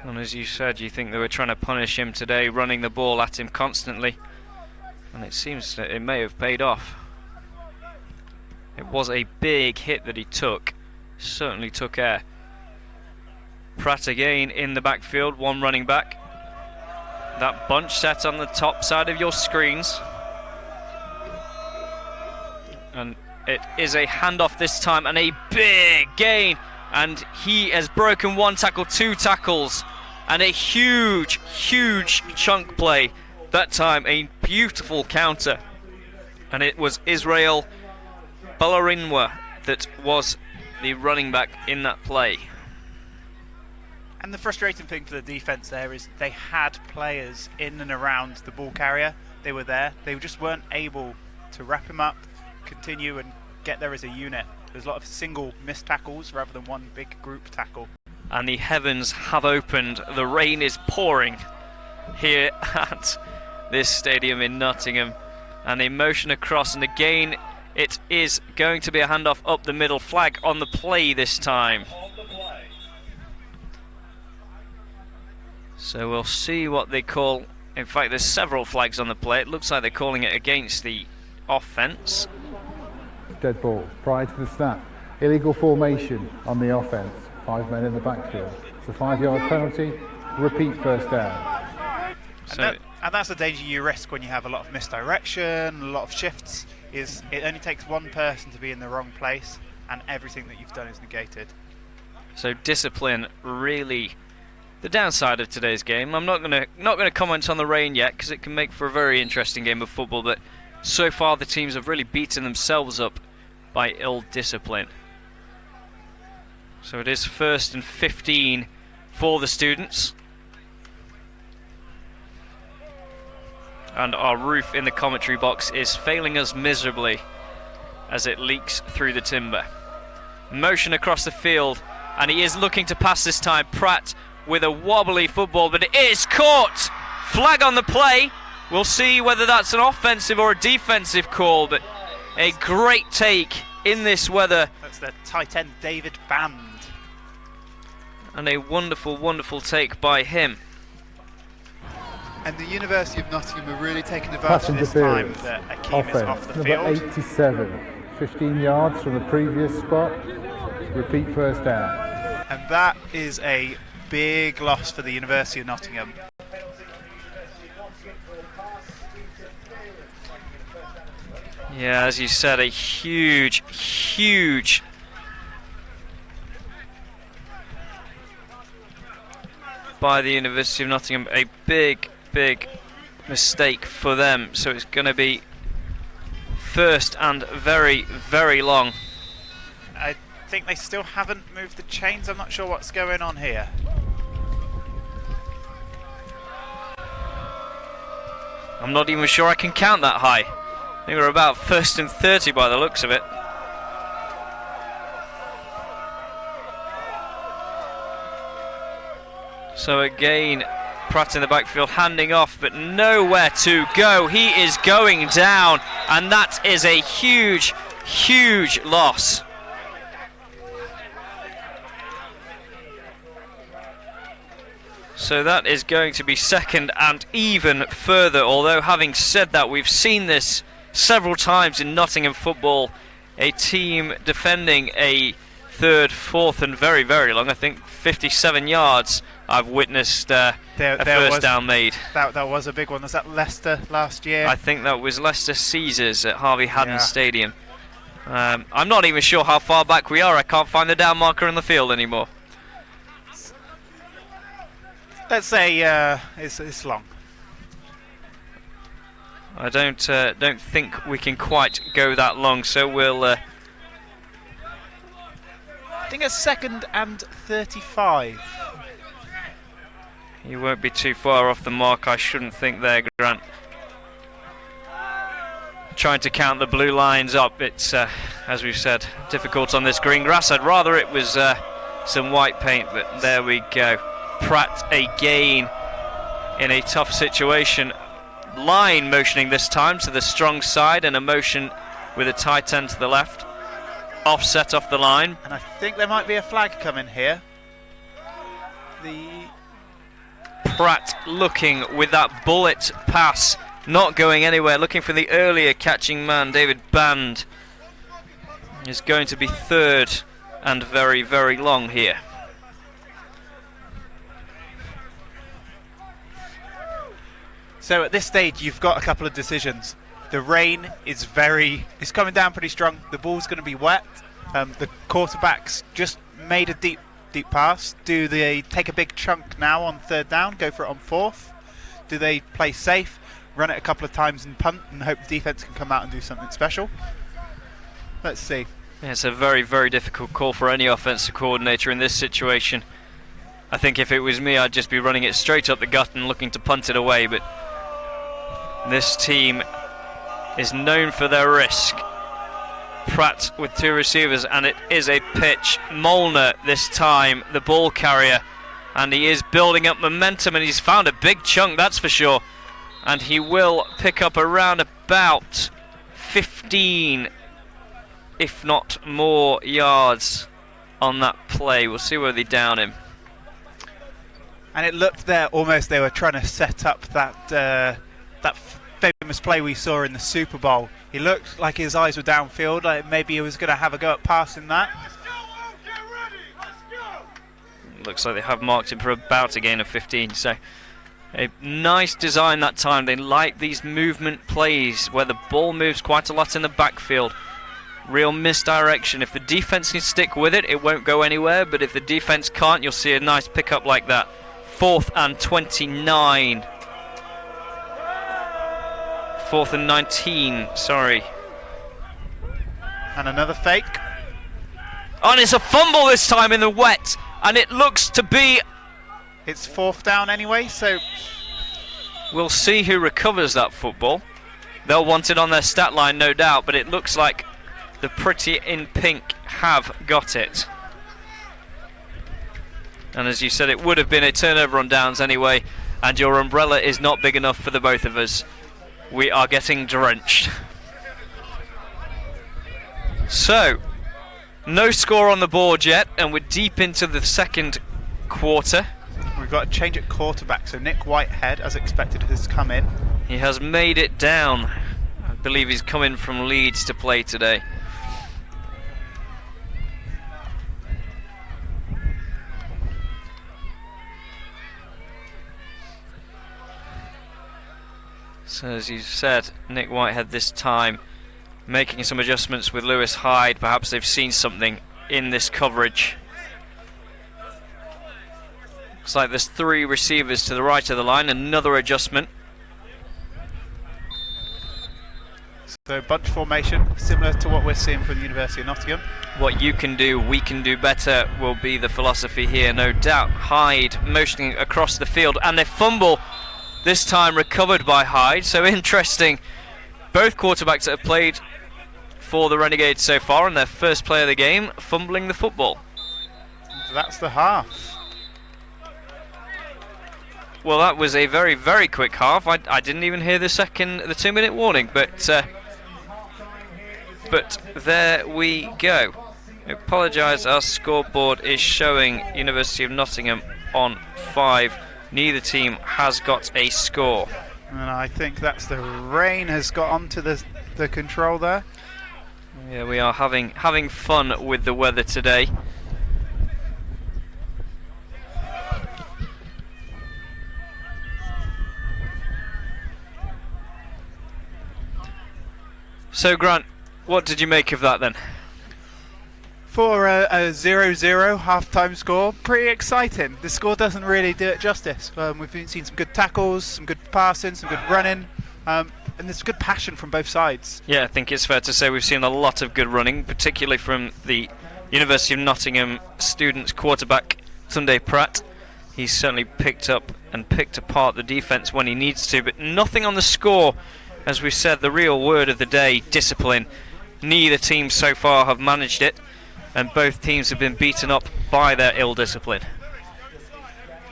And as you said, you think they were trying to punish him today, running the ball at him constantly. And it seems that it may have paid off. It was a big hit that he took. Certainly took air. Pratt again in the backfield, one running back. That bunch set on the top side of your screens. And it is a handoff this time, and a big gain. And he has broken 1 tackle, 2 tackles, and a huge chunk play. That time a beautiful counter. And it was Israel Balarinwa that was the running back in that play. And the frustrating thing for the defence there is they had players in and around the ball carrier. They were there. They just weren't able to wrap him up, continue and get there as a unit. There's a lot of single missed tackles rather than one big group tackle. And the heavens have opened. The rain is pouring here at this stadium in Nottingham. And they motion across, and again It is going to be a handoff up the middle. Flag on the play this time. So we'll see what they call. In fact, there's several flags on the play. It looks like they're calling it against the offence. Dead ball prior to the snap. Illegal formation on the offence. 5 men in the backfield. It's a 5-yard penalty. Repeat first down. And that's the danger you risk when you have a lot of misdirection, a lot of shifts, is it only takes one person to be in the wrong place and everything that you've done is negated. So discipline really the downside of today's game. I'm not gonna comment on the rain yet because it can make for a very interesting game of football, but so far the teams have really beaten themselves up by ill discipline. So it is 1st and 15 for the students. And our roof in the commentary box is failing us miserably as it leaks through the timber. Motion across the field, and he is looking to pass this time. Pratt with a wobbly football, but it is caught! Flag on the play. We'll see whether that's an offensive or a defensive call, but a great take in this weather. That's the tight end David Band. And a wonderful, wonderful take by him. And the University of Nottingham are really taking advantage Pass this time. interference. That Akeem is off the Number field. 87. 15 yards from the previous spot. Repeat first down. And that is a big loss for the University of Nottingham. Yeah, as you said, a huge, huge by the University of Nottingham. A big, big mistake for them. So it's going to be 1st and very, very long. I think they still haven't moved the chains. I'm not sure what's going on here. I'm not even sure I can count that high. I think we're about 1st and 30 by the looks of it. So again, Pratt in the backfield handing off, but nowhere to go. He is going down, and that is a huge, huge loss. So that is going to be 2nd and even further, although having said that, we've seen this several times in Nottingham football. A team defending a 3rd, 4th and very, very long, I think 57 yards, I've witnessed a first down made. That was a big one. Was that Leicester last year? I think that was Leicester Caesars at Harvey Haddon Stadium. I'm not even sure how far back we are. I can't find the down marker on the field anymore. Let's say it's long. I don't think we can quite go that long, so we'll. I think it's 2nd and 35. You won't be too far off the mark, I shouldn't think there, Grant. Trying to count the blue lines up, it's, as we've said, difficult on this green grass. I'd rather it was some white paint, but there we go. Pratt again in a tough situation. Line motioning this time to the strong side, and a motion with a tight end to the left. Offset off the line. And I think there might be a flag coming here. Pratt looking with that bullet pass, not going anywhere, looking for the earlier catching man. David Band is going to be 3rd and very, very long here. So at this stage, you've got a couple of decisions. The rain is coming down pretty strong. The ball's going to be wet. The quarterback's just made a deep pass. Do they take a big chunk now on 3rd down, go for it on 4th? Do they play safe, run it a couple of times and punt and hope the defense can come out and do something special? Let's see. Yeah, it's a very, very difficult call for any offensive coordinator in this situation. I think if it was me, I'd just be running it straight up the gut and looking to punt it away, but this team is known for their risk. Pratt with 2 receivers, and it is a pitch. Molnar this time, the ball carrier, and he is building up momentum, and he's found a big chunk, that's for sure. And he will pick up around about 15 if not more, yards on that play. We'll see where they down him. And it looked there almost they were trying to set up that famous play we saw in the Super Bowl. He looked like his eyes were downfield, like maybe he was going to have a go at passing that. Looks like they have marked him for about a gain of 15, so a nice design that time. They like these movement plays where the ball moves quite a lot in the backfield. Real misdirection. If the defense can stick with it, it won't go anywhere, but if the defense can't, you'll see a nice pickup like that. 4th and 29. 4th and 19, sorry. And another fake. And it's a fumble this time in the wet, and it looks to be... It's 4th down anyway, so... We'll see who recovers that football. They'll want it on their stat line, no doubt, but it looks like the pretty in pink have got it. And as you said, it would have been a turnover on downs anyway, and your umbrella is not big enough for the both of us. We are getting drenched. So, no score on the board yet, and we're deep into the second quarter. We've got a change at quarterback, so Nick Whitehead, as expected, has come in. He has made it down. I believe he's coming from Leeds to play today. So as you said, Nick Whitehead this time making some adjustments with Lewis Hyde. Perhaps they've seen something in this coverage. Looks like there's 3 receivers to the right of the line. Another adjustment. So bunch formation, similar to what we're seeing from the University of Nottingham. What you can do, we can do better will be the philosophy here, no doubt. Hyde motioning across the field, and they fumble. This time recovered by Hyde, so interesting. Both quarterbacks that have played for the Renegades so far, and their first play of the game, fumbling the football. So that's the half. Well, that was a very, very quick half. I didn't even hear the 2-minute warning, but there we go. I apologise, our scoreboard is showing University of Nottingham on 5. Neither team has got a score. And I think that's the rain has got onto the control there. Yeah, we are having fun with the weather today. So Grant, what did you make of that then? For a 0-0 half-time score, pretty exciting. The score doesn't really do it justice. We've seen some good tackles, some good passing, some good running, and there's good passion from both sides. Yeah, I think it's fair to say we've seen a lot of good running, particularly from the University of Nottingham students quarterback, Tunde Pratt. He's certainly picked up and picked apart the defence when he needs to, but nothing on the score. As we said, the real word of the day, discipline. Neither team so far have managed it, and both teams have been beaten up by their ill discipline.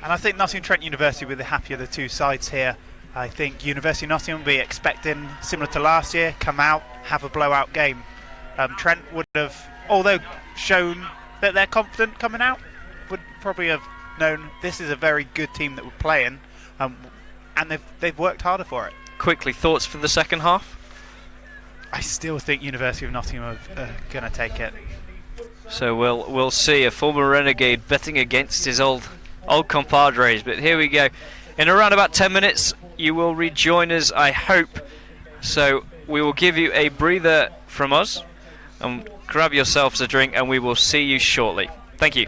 And I think Nottingham Trent University were the happier of the two sides here. I think University of Nottingham will be expecting, similar to last year, come out, have a blowout game. Trent would have, although shown that they're confident coming out, would probably have known this is a very good team that we're playing, and they've worked harder for it. Quickly, thoughts for the second half? I still think University of Nottingham are going to take it. So we'll see. A former Renegade betting against his old compadres, but here we go. In around about 10 minutes, you will rejoin us, I hope. So we will give you a breather from us, and grab yourselves a drink, and we will see you shortly. Thank you.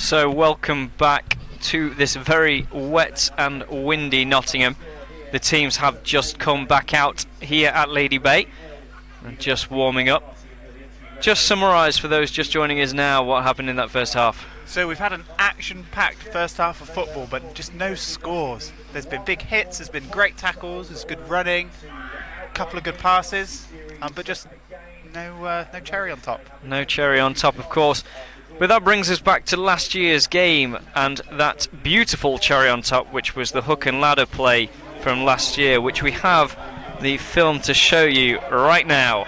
So welcome back to this very wet and windy Nottingham. The teams have just come back out here at Lady Bay and just warming up. Just summarise for those just joining us now what happened in that first half. So we've had an action-packed first half of football, but just no scores. There's been big hits, there's been great tackles, there's good running, a couple of good passes, but just no cherry on top. No cherry on top, of course. But that brings us back to last year's game and that beautiful cherry on top, which was the hook and ladder play from last year, which we have the film to show you right now. It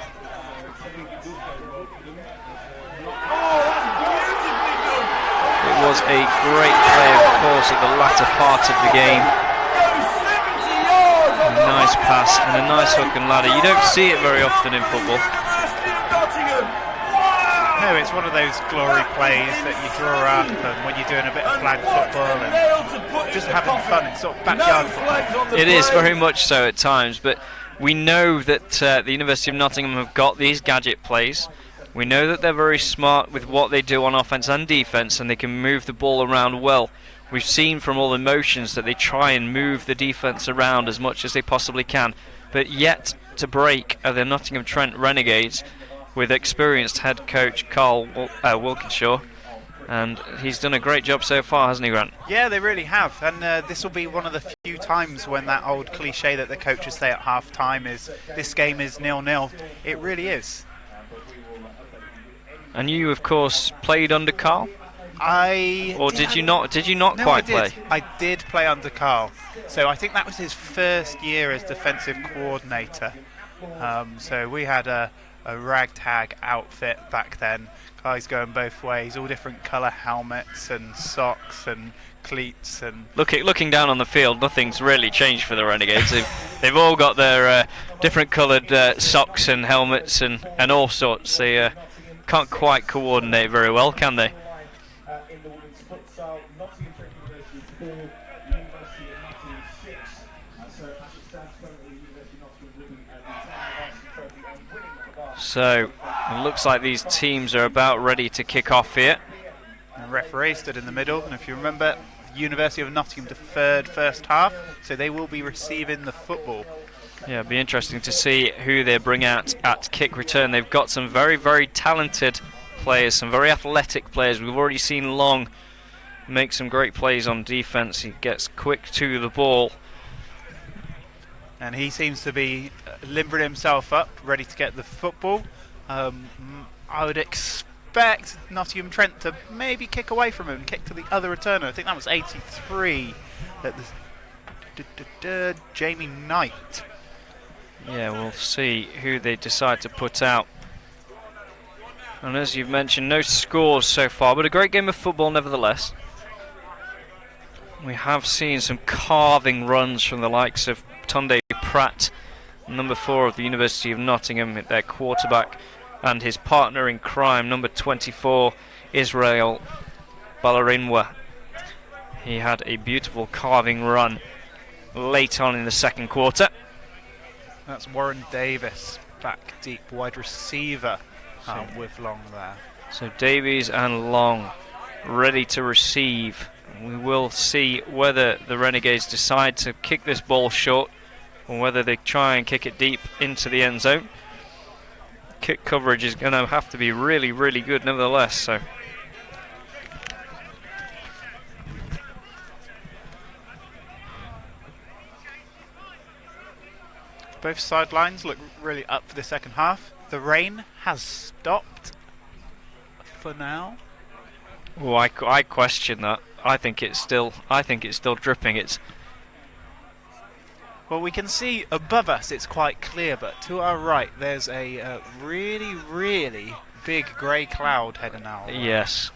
was a great play, of course, at the latter part of the game. A nice pass and a nice hook and ladder. You don't see it very often in football. No, it's one of those glory plays that you draw up and when you're doing a bit of flag football and just having fun. It's sort of backyard football. It is very much so at times, but we know that the University of Nottingham have got these gadget plays. We know that they're very smart with what they do on offence and defence, and they can move the ball around well. We've seen from all the motions that they try and move the defence around as much as they possibly can, but yet to break are the Nottingham Trent Renegades with experienced head coach Carl Wilkinshaw, and he's done a great job so far, hasn't he, Grant? Yeah, they really have, and this will be one of the few times when that old cliche that the coaches say at half-time is, this game is 0-0. It really is. And you, of course, played under Carl? Did you not No, quite I did. play? I did play under Carl. So I think that was his first year as defensive coordinator. So we had a ragtag outfit back then. Guys going both ways, all different colour helmets and socks and cleats and. Looking down on the field, nothing's really changed for the Renegades. They've all got their different coloured socks and helmets and all sorts. They can't quite coordinate very well, can they? So it looks like these teams are about ready to kick off here. The referee stood in the middle, and if you remember, University of Nottingham deferred first half, so they will be receiving the football. Yeah, it'll be interesting to see who they bring out at kick return. They've got some very, very talented players, some very athletic players. We've already seen Long make some great plays on defence. He gets quick to the ball. And he seems to be limbering himself up, ready to get the football. I would expect Nottingham Trent to maybe kick away from him, kick to the other returner. I think that was 83. Jamie Knight. Yeah, we'll see who they decide to put out. And as you've mentioned, no scores so far, but a great game of football nevertheless. We have seen some carving runs from the likes of Tunde Pratt, number 4 of the University of Nottingham, their quarterback, and his partner in crime, number 24, Israel Balarinwa. He had a beautiful carving run late on in the second quarter. That's Warren Davis, back deep, wide receiver with Long there. So Davies and Long ready to receive. We will see whether the Renegades decide to kick this ball short or whether they try and kick it deep into the end zone. Kick coverage is going to have to be really, really good nevertheless. So both sidelines look really up for the second half. The rain has stopped for now. Oh, I question that. I think it's still dripping. Well, we can see above us it's quite clear, but to our right there's a really, really big grey cloud heading out. Yes,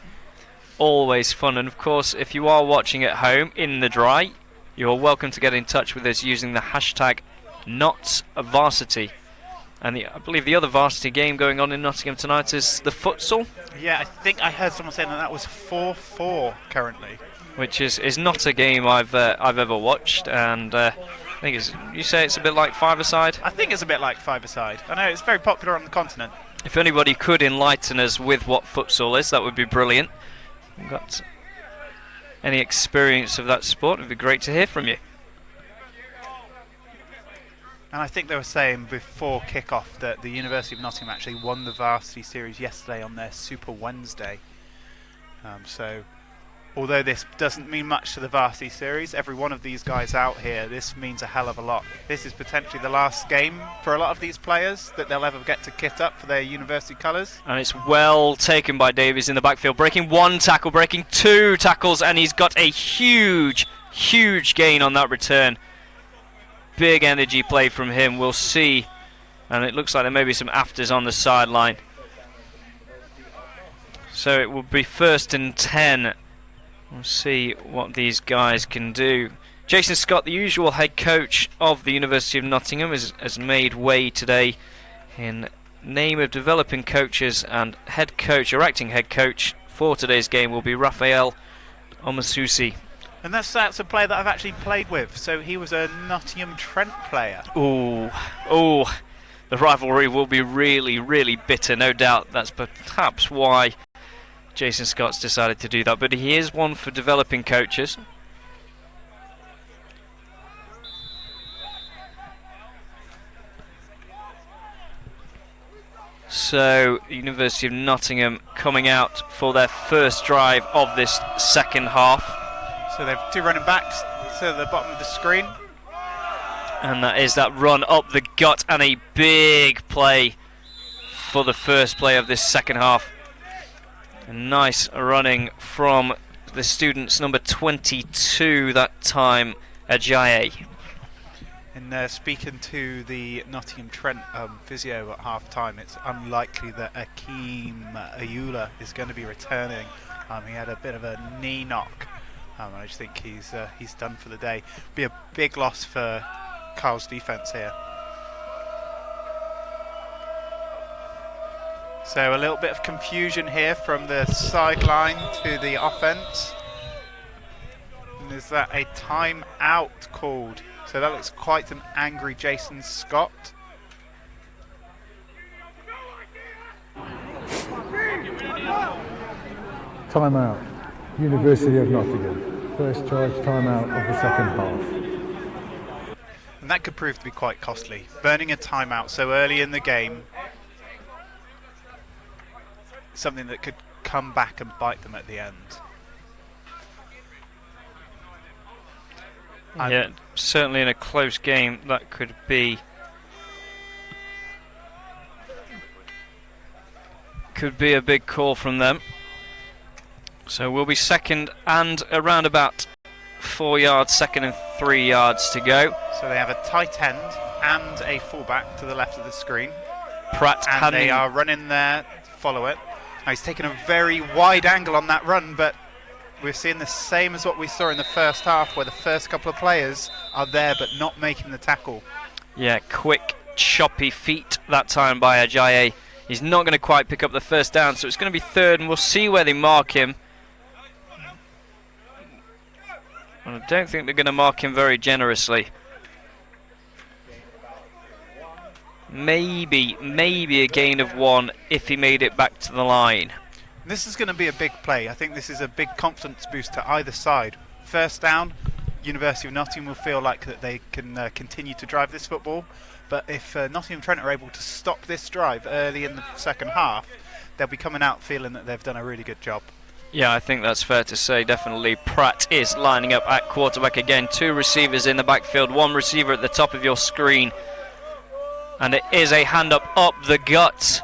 always fun. And of course, if you are watching at home in the dry, you're welcome to get in touch with us using the hashtag Notts Varsity. And I believe the other varsity game going on in Nottingham tonight is the futsal. Yeah, I think I heard someone saying that was 4-4 currently. Which is not a game I've ever watched, and I think you say it's a bit like five-a-side? I think it's a bit like five-a-side. I know it's very popular on the continent. If anybody could enlighten us with what futsal is, that would be brilliant. We've got any experience of that sport, it'd be great to hear from you. And I think they were saying before kick-off that the University of Nottingham actually won the Varsity Series yesterday on their Super Wednesday. So, although this doesn't mean much to the Varsity Series, every one of these guys out here, this means a hell of a lot. This is potentially the last game for a lot of these players that they'll ever get to kit up for their university colours. And it's well taken by Davies in the backfield, breaking one tackle, breaking two tackles, and he's got a huge gain on that return. Big energy play from him, we'll see. And it looks like there may be some afters on the sideline. So it will be 1st and 10. We'll see what these guys can do. Jason Scott, the usual head coach of the University of Nottingham, has made way today in name of developing coaches, and head coach, or acting head coach for today's game will be Raphael Omasusi. And that's a player that I've actually played with. So he was a Nottingham Trent player. Oh, the rivalry will be really bitter, no doubt. That's perhaps why Jason Scott's decided to do that. But he is one for developing coaches. So, the University of Nottingham coming out for their first drive of this second half. So they have two running backs to the bottom of the screen. And that is that run up the gut, and a big play for the first play of this second half. A nice running from the students, number 22 that time, Ajayi. And speaking to the Nottingham Trent physio at half-time, it's unlikely that Akeem Ayula is going to be returning. He had a bit of a knee knock. I just think he's done for the day. Be a big loss for Carl's defence here. So a little bit of confusion here from the sideline to the offence. And is that a timeout called? So that looks quite an angry Jason Scott. Timeout. University of Nottingham. First charge timeout of the second half. And that could prove to be quite costly. Burning a timeout so early in the game, something that could come back and bite them at the end. Yeah, certainly in a close game that could be a big call from them. So we'll be second and around about 4 yards, second and 3 yards to go. So they have a tight end and a fullback to the left of the screen. Pratt and they are running there to follow it. Now he's taken a very wide angle on that run, but we're seeing the same as what we saw in the first half, where the first couple of players are there but not making the tackle. Yeah, quick, choppy feet that time by Ajayi. He's not going to quite pick up the first down, so it's going to be third, and we'll see where they mark him. I don't think they're going to mark him very generously. Maybe a gain of 1 if he made it back to the line. This is going to be a big play. I think this is a big confidence boost to either side. First down, University of Nottingham will feel like that they can continue to drive this football. But if Nottingham Trent are able to stop this drive early in the second half, they'll be coming out feeling that they've done a really good job. Yeah, I think that's fair to say, definitely. Pratt is lining up at quarterback again. 2 receivers in the backfield, 1 receiver at the top of your screen. And it is a hand up the gut.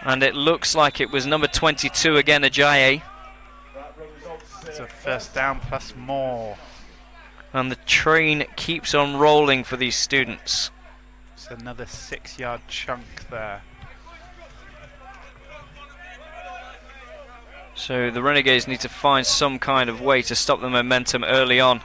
And it looks like it was number 22 again, Ajayi. It's a first down plus more. And the train keeps on rolling for these students. It's another 6-yard chunk there. So the Renegades need to find some kind of way to stop the momentum early on.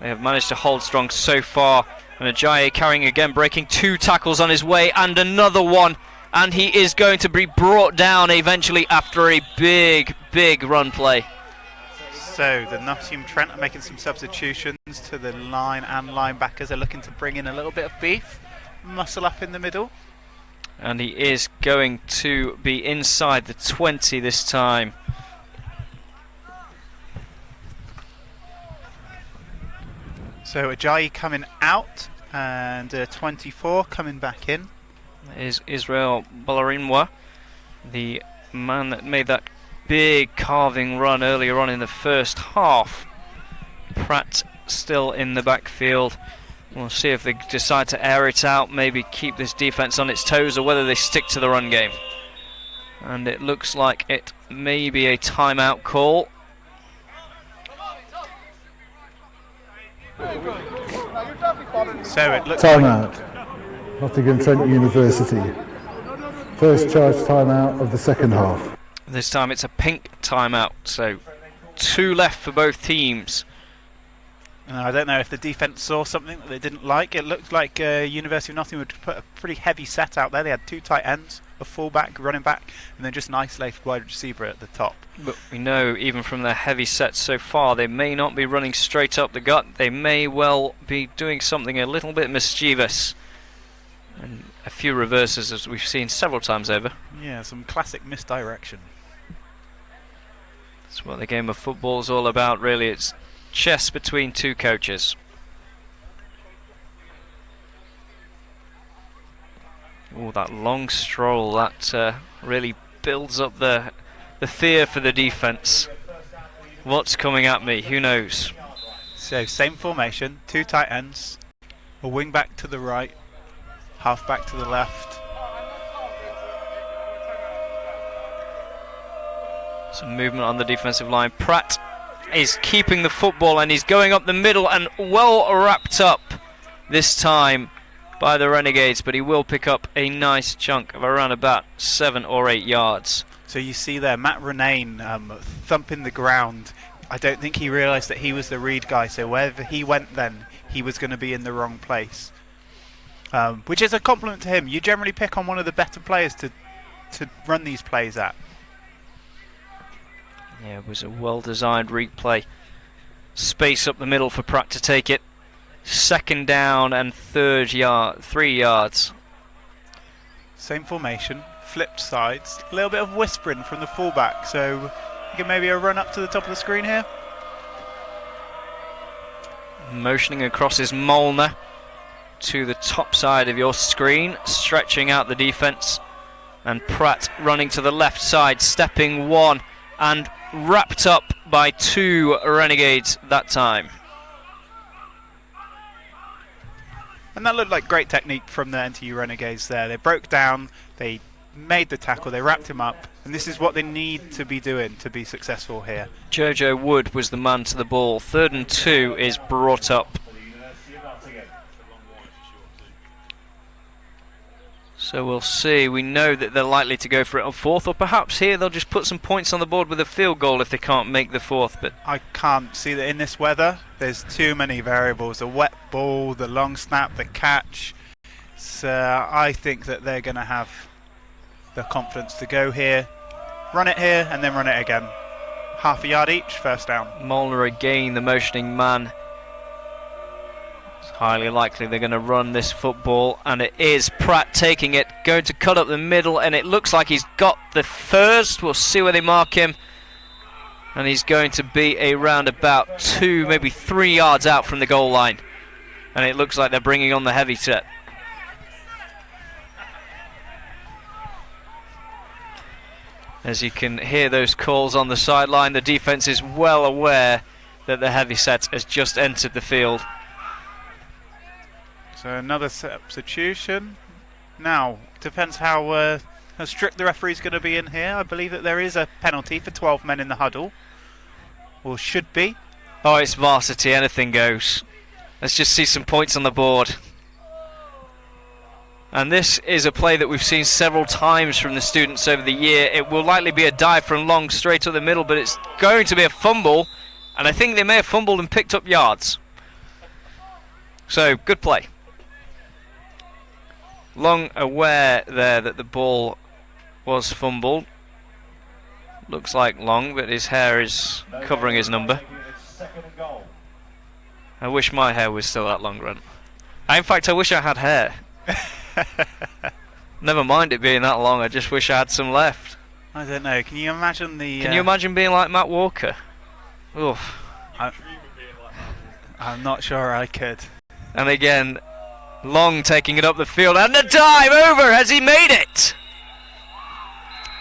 They have managed to hold strong so far. And Ajayi carrying again, breaking 2 tackles on his way, and another one. And he is going to be brought down eventually after a big run play. So the Nottingham Trent are making some substitutions to the line and linebackers. They're looking to bring in a little bit of beef, muscle up in the middle. And he is going to be inside the 20 this time. So Ajayi coming out and 24 coming back in. Is Israel Balarinwa, the man that made that big carving run earlier on in the first half. Pratt still in the backfield. We'll see if they decide to air it out, maybe keep this defence on its toes, or whether they stick to the run game. And it looks like it may be a timeout call. So it looks Timeout. Nottingham Trent University. First charge timeout of the second half. This time it's a pink timeout, so 2 left for both teams. I don't know if the defence saw something that they didn't like. It looked like University of Nottingham would put a pretty heavy set out there. They had 2 tight ends, a full-back, running back, and then just an isolated wide receiver at the top. But we know, even from their heavy sets so far, they may not be running straight up the gut. They may well be doing something a little bit mischievous. And a few reverses, as we've seen several times over. Yeah, some classic misdirection. That's what the game of football is all about, really. It's chess between 2 coaches. Oh, that long stroll, that really builds up the fear for the defence. What's coming at me? Who knows? So same formation, 2 tight ends, a wing back to the right, half back to the left. Some movement on the defensive line. Pratt is keeping the football and he's going up the middle and well wrapped up this time by the Renegades, but he will pick up a nice chunk of around about 7 or 8 yards. So you see there, Matt Renane thumping the ground. I don't think he realised that he was the read guy, so wherever he went then, he was going to be in the wrong place. Which is a compliment to him. You generally pick on one of the better players to run these plays at. Yeah, it was a well-designed replay. Space up the middle for Pratt to take it. 2nd down and 3 yards. Same formation, flipped sides. A little bit of whispering from the fullback, so you can maybe a run up to the top of the screen here. Motioning across is Molnar to the top side of your screen, stretching out the defence. And Pratt running to the left side, stepping 1 and wrapped up by 2 Renegades that time. And that looked like great technique from the NTU Renegades there. They broke down, they made the tackle, they wrapped him up, and this is what they need to be doing to be successful here. Jojo Wood was the man to the ball. 3rd and 2 is brought up. So we'll see. We know that they're likely to go for it on 4th, or perhaps here they'll just put some points on the board with a field goal if they can't make the 4th. But I can't see that in this weather. There's too many variables. The wet ball, the long snap, the catch. So I think that they're going to have the confidence to go here, run it here, and then run it again. Half a yard each, 1st down. Molnar again, the motioning man. It's highly likely they're going to run this football, and it is Pratt taking it, going to cut up the middle, and it looks like he's got the 1st. We'll see where they mark him. And he's going to be around about 2, maybe 3 yards out from the goal line. And it looks like they're bringing on the heavy set. As you can hear those calls on the sideline, the defence is well aware that the heavy set has just entered the field. So another substitution. Now, depends how strict the referee's going to be in here. I believe that there is a penalty for 12 men in the huddle. Or should be. Oh, it's varsity, anything goes. Let's just see some points on the board. And this is a play that we've seen several times from the students over the year. It will likely be a dive from long straight up the middle, but it's going to be a fumble. And I think they may have fumbled and picked up yards. So, good play. Long aware there that the ball was fumbled. Looks like Long, but his hair is covering his number. I wish my hair was still that long, Grant. In fact, I wish I had hair. Never mind it being that long, I just wish I had some left. I don't know, can you imagine the... Can you imagine being like Matt Walker? Oof. I'm not sure I could. And again, Long taking it up the field, and the dive over. Has he made it?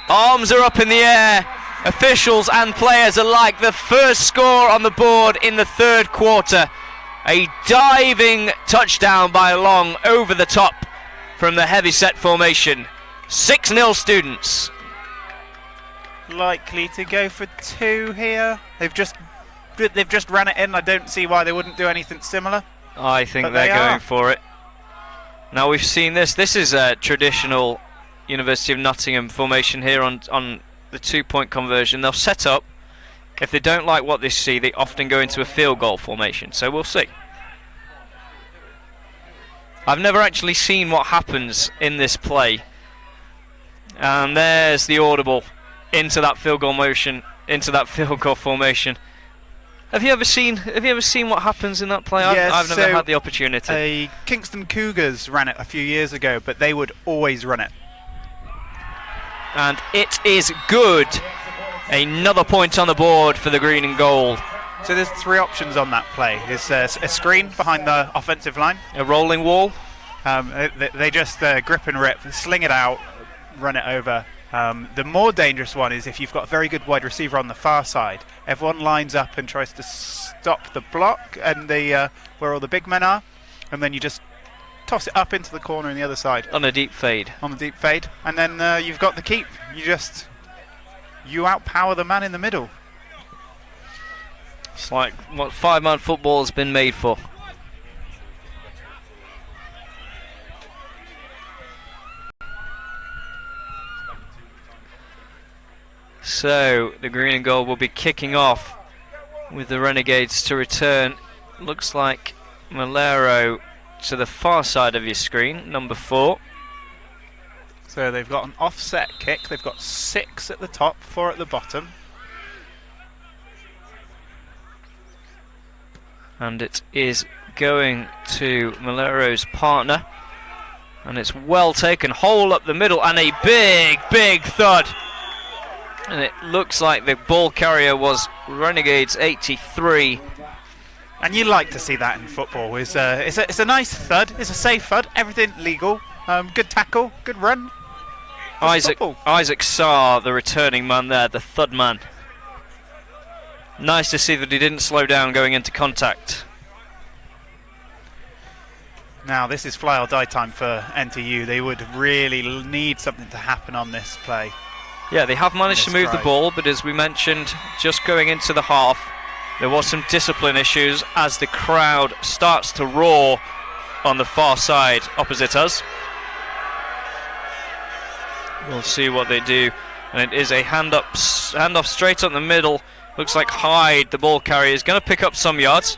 Arms are up in the air. Officials and players alike. The first score on the board in the third quarter. A diving touchdown by Long over the top from the heavy set formation. 6-0 Students. Likely to go for 2 here. They've just ran it in. I don't see why they wouldn't do anything similar. I think But they're they going are. for it. Now we've seen this. This is a traditional University of Nottingham formation here on the 2-point conversion. They'll set up. If they don't like what they see, they often go into a field goal formation. So we'll see. I've never actually seen what happens in this play. And there's the audible into that field goal motion, into that field goal formation. Have you ever seen what happens in that play? Yes, I've never so had the opportunity. Kingston Cougars ran it a few years ago, but they would always run it. And it is good. Another point on the board for the green and gold. So there's 3 options on that play. It's a screen behind the offensive line. A rolling wall. They just grip and rip, sling it out, run it over. The more dangerous one is if you've got a very good wide receiver on the far side. Everyone lines up and tries to stop the block and where all the big men are, and then you just toss it up into the corner on the other side. On a deep fade. On the deep fade, and then you've got the keep. You outpower the man in the middle. It's like what 5-man football has been made for. So the green and gold will be kicking off with the Renegades to return. Looks like Malero to the far side of your screen, number 4. So they've got an offset kick. They've got 6 at the top, 4 at the bottom. And it is going to Malero's partner. And it's well taken. Hole up the middle and a big thud. And it looks like the ball carrier was Renegades 83. And you like to see that in football. It's a nice thud. It's a safe thud. Everything legal. Good tackle. Good run. Isaac Sarr, the returning man there, the thud man. Nice to see that he didn't slow down going into contact. Now this is fly or die time for NTU. They would really need something to happen on this play. Yeah, they have managed to move the ball, but as we mentioned, just going into the half, there was some discipline issues as the crowd starts to roar on the far side opposite us. We'll see what they do, and it is a handoff straight up the middle. Looks like Hyde, the ball carrier, is going to pick up some yards.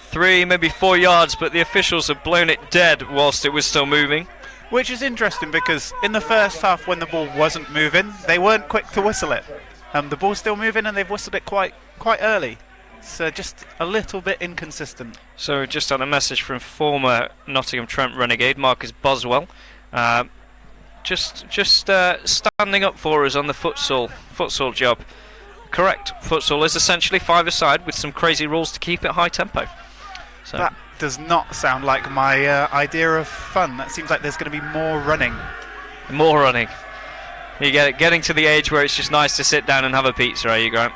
3, maybe 4 yards, but the officials have blown it dead whilst it was still moving. Which is interesting because in the first half when the ball wasn't moving, they weren't quick to whistle it. The ball's still moving and they've whistled it quite early. It's just a little bit inconsistent. So just had a message from former Nottingham Trent Renegade, Marcus Boswell. Just standing up for us on the futsal job. Correct. Futsal is essentially 5-a-side with some crazy rules to keep it high tempo. So that does not sound like my idea of fun. That seems like there's going to be more running. More running. You get it, getting to the age where it's just nice to sit down and have a pizza, are you, Grant?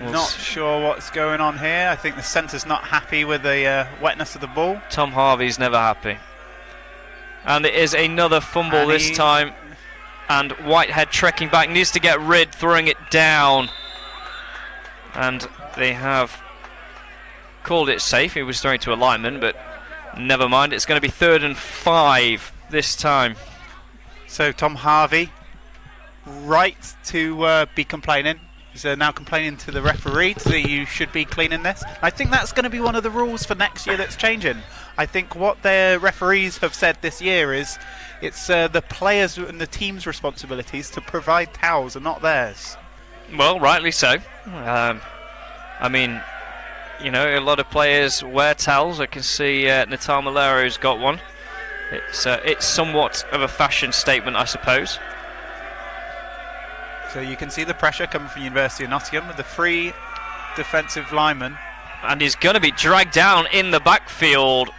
Not sure what's going on here. I think the centre's not happy with the wetness of the ball. Tom Harvey's never happy. And it is another fumble this time. And Whitehead trekking back, needs to get rid, throwing it down. And they have called it safe. He was throwing to a lineman, but never mind. It's going to be 3rd and 5 this time. So Tom Harvey, right to be complaining. He's now complaining to the referee that you should be cleaning this. I think that's going to be one of the rules for next year that's changing. I think what their referees have said this year is it's the players and the team's responsibilities to provide towels and not theirs. Well, rightly so. I mean, you know, a lot of players wear towels. I can see Natal Malero's got one. It's somewhat of a fashion statement, I suppose. So you can see the pressure coming from University of Nottingham with the free defensive lineman. And he's going to be dragged down in the backfield.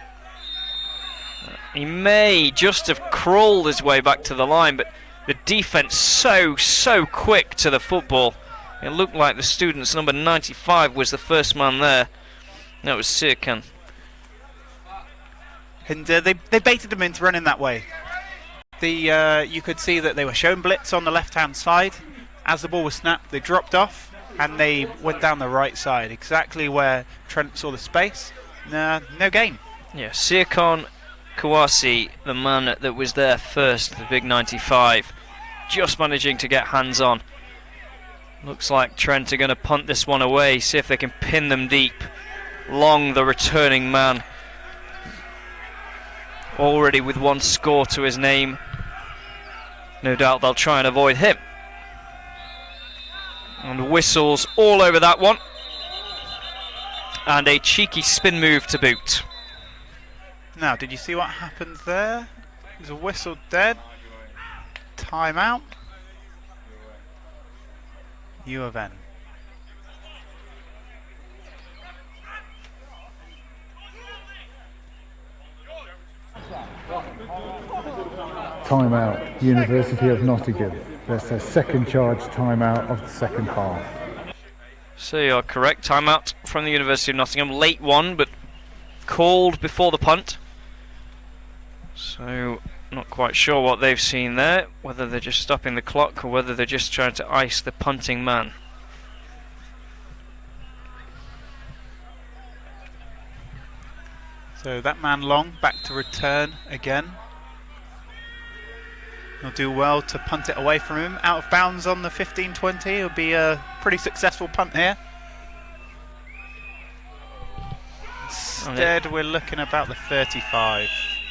He may just have crawled his way back to the line, but the defense so quick to the football. It looked like the students' number 95 was the first man there. That was Sirkan. And they baited them into running that way. You could see that they were showing blitz on the left-hand side. As the ball was snapped, they dropped off and they went down the right side, exactly where Trent saw the space. No gain. Yeah, Sirkan Kawasi, the man that was there first, the big 95, just managing to get hands on. Looks like Trent are going to punt this one away, see if they can pin them deep. Long, the returning man, already with one score to his name. No doubt they'll try and avoid him. And whistles all over that one. And a cheeky spin move to boot. Now, did you see what happened there? There's a whistle dead. Timeout. U of N. Timeout, University of Nottingham. That's their second charge timeout of the second half. So you're correct, timeout from the University of Nottingham. Late one, but called before the punt. So not quite sure what they've seen there, whether they're just stopping the clock or whether they're just trying to ice the punting man. So that man Long back to return again. He'll do well to punt it away from him. Out of bounds on the 15-20. It'll be a pretty successful punt here. Instead, we're looking about the 35.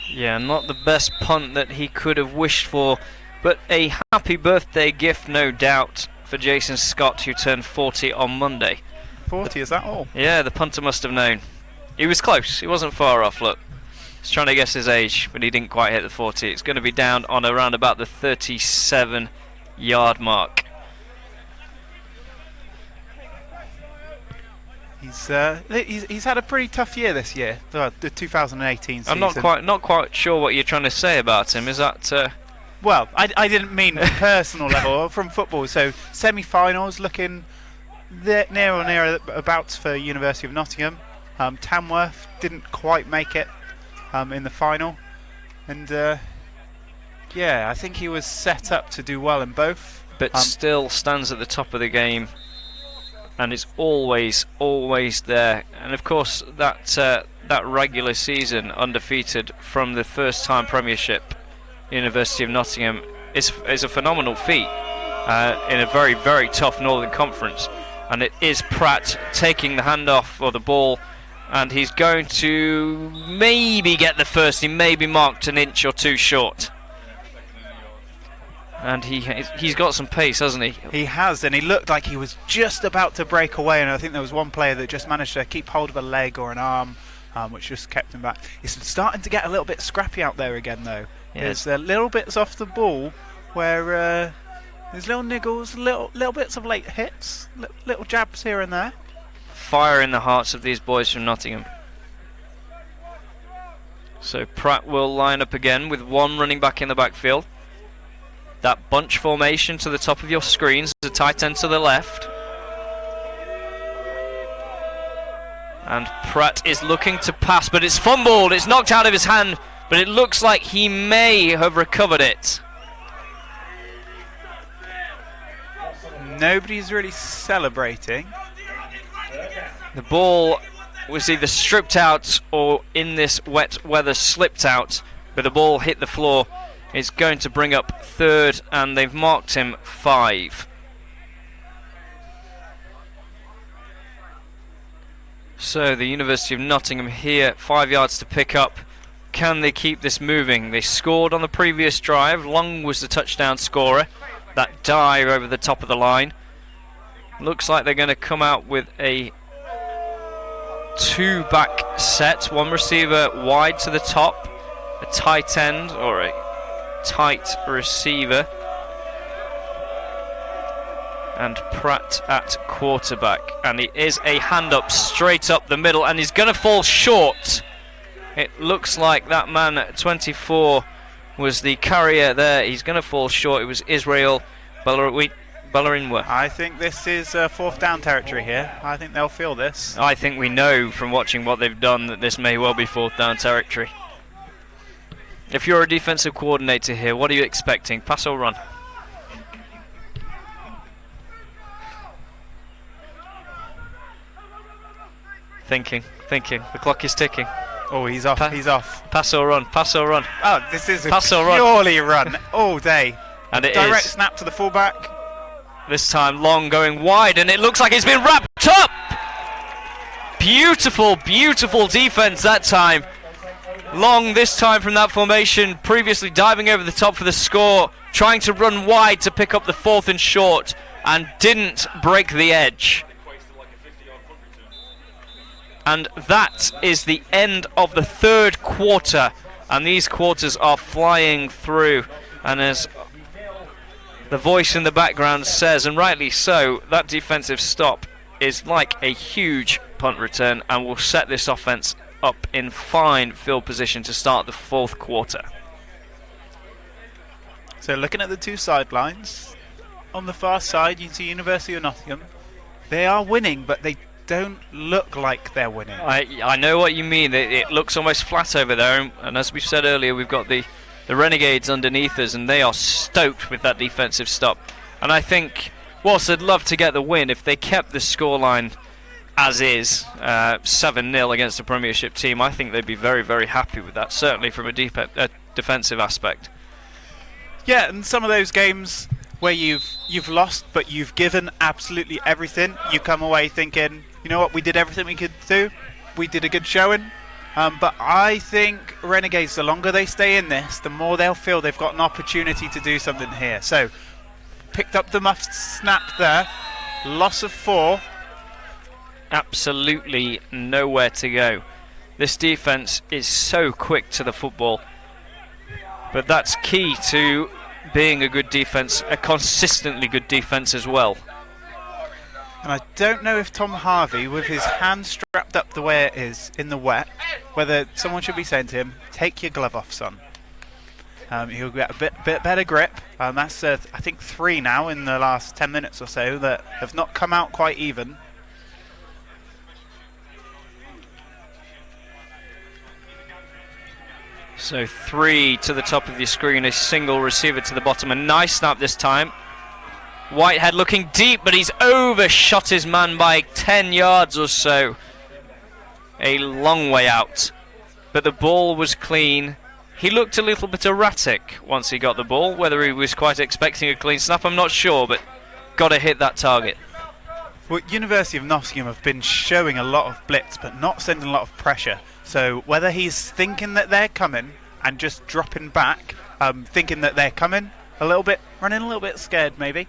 Yeah, not the best punt that he could have wished for, but a happy birthday gift, no doubt, for Jason Scott, who turned 40 on Monday. 40, is that all? Yeah, the punter must have known. He was close. He wasn't far off, look. He's trying to guess his age, but he didn't quite hit the 40. It's going to be down on around about the 37-yard mark. He's had a pretty tough year this year, the 2018 season. I'm not quite sure what you're trying to say about him. Is that? Well, I didn't mean personal level, from football. So semi-finals looking near or near about for University of Nottingham. Tamworth didn't quite make it in the final, and yeah, I think he was set up to do well in both. But still stands at the top of the game. And it's always there. And of course, that regular season undefeated from the first time Premiership, University of Nottingham, is a phenomenal feat in a very, very tough Northern Conference. And it is Pratt taking the handoff or the ball, and he's going to maybe get the first. He may be marked an inch or two short. And he's got some pace, hasn't he? He has, and he looked like he was just about to break away, and I think there was one player that just managed to keep hold of a leg or an arm, which just kept him back. It's starting to get a little bit scrappy out there again, though. Yeah. There's little bits off the ball where there's little niggles, little bits of late hits, little jabs here and there. Fire in the hearts of these boys from Nottingham. So Pratt will line up again with one running back in the backfield. That bunch formation to the top of your screens, the tight end to the left. And Pratt is looking to pass, but it's fumbled. It's knocked out of his hand, but it looks like he may have recovered it. Nobody's really celebrating. The ball was either stripped out or in this wet weather slipped out, but the ball hit the floor. It's going to bring up third, and they've marked him 5. So the University of Nottingham here, 5 yards to pick up. Can they keep this moving? They scored on the previous drive. Long was the touchdown scorer. That dive over the top of the line. Looks like they're going to come out with a 2-back set. One receiver wide to the top, a tight end or a tight receiver. and Pratt at quarterback. And it is a hand up straight up the middle, and he's going to fall short. It looks like that man at 24 was the carrier there. He's going to fall short. It was Israel Balarinwa. I think this is fourth down territory here. I think they'll feel this. I think we know from watching what they've done that this may well be fourth down territory. If you're a defensive coordinator here, what are you expecting? Pass or run? Thinking. The clock is ticking. Oh, he's off. He's off. Pass or run? Pass or run? Oh, this is a Pass or run? purely run all day. And it Direct is. snap to the fullback. This time long going wide, and it looks like it's been wrapped up. Beautiful defense that time. Long this time from that formation, previously diving over the top for the score, trying to run wide to pick up the 4th and short, and didn't break the edge. And that is the end of the 3rd quarter, and these quarters are flying through. And as the voice in the background says, and rightly so, that defensive stop is like a huge punt return and will set this offense up in fine field position to start the 4th quarter. So looking at the two sidelines, on the far side you can see University of Nottingham. They are winning, but they don't look like they're winning. I know what you mean. It looks almost flat over there, and as we've said earlier, we've got the Renegades underneath us, and they are stoked with that defensive stop. And I think, whilst I'd love to get the win, if they kept the scoreline as is, 7-0 against a Premiership team, I think they'd be very, very happy with that, certainly from a defensive aspect. Yeah, and some of those games where you've lost, but you've given absolutely everything, you come away thinking, you know what, we did everything we could do, we did a good showing. But I think Renegades, the longer they stay in this, the more they'll feel they've got an opportunity to do something here. So, picked up the muffed snap there, loss of 4. Absolutely nowhere to go. This defense is so quick to the football, but that's key to being a good defense, a consistently good defense as well. And I don't know if Tom Harvey, with his hand strapped up the way it is in the wet, whether someone should be saying to him, take your glove off, son. He'll get a bit better grip. That's I think 3 now in the last 10 minutes or so that have not come out quite even. So 3 to the top of your screen, a single receiver to the bottom. A nice snap this time. Whitehead looking deep, but he's overshot his man by 10 yards or so. A long way out. But the ball was clean. He looked a little bit erratic once he got the ball. Whether he was quite expecting a clean snap, I'm not sure, but got to hit that target. Well, University of Nottingham have been showing a lot of blitz, but not sending a lot of pressure. So whether he's thinking that they're coming and just dropping back, thinking that they're coming a little bit, running a little bit scared maybe.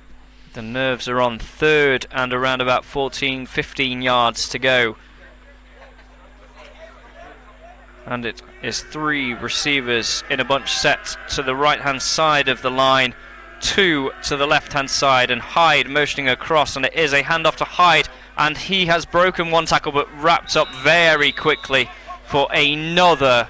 The nerves are on 3rd and around about 14, 15 yards to go. And it is 3 receivers in a bunch set to the right-hand side of the line, 2 to the left-hand side, and Hyde motioning across, and it is a handoff to Hyde, and he has broken one tackle but wrapped up very quickly for another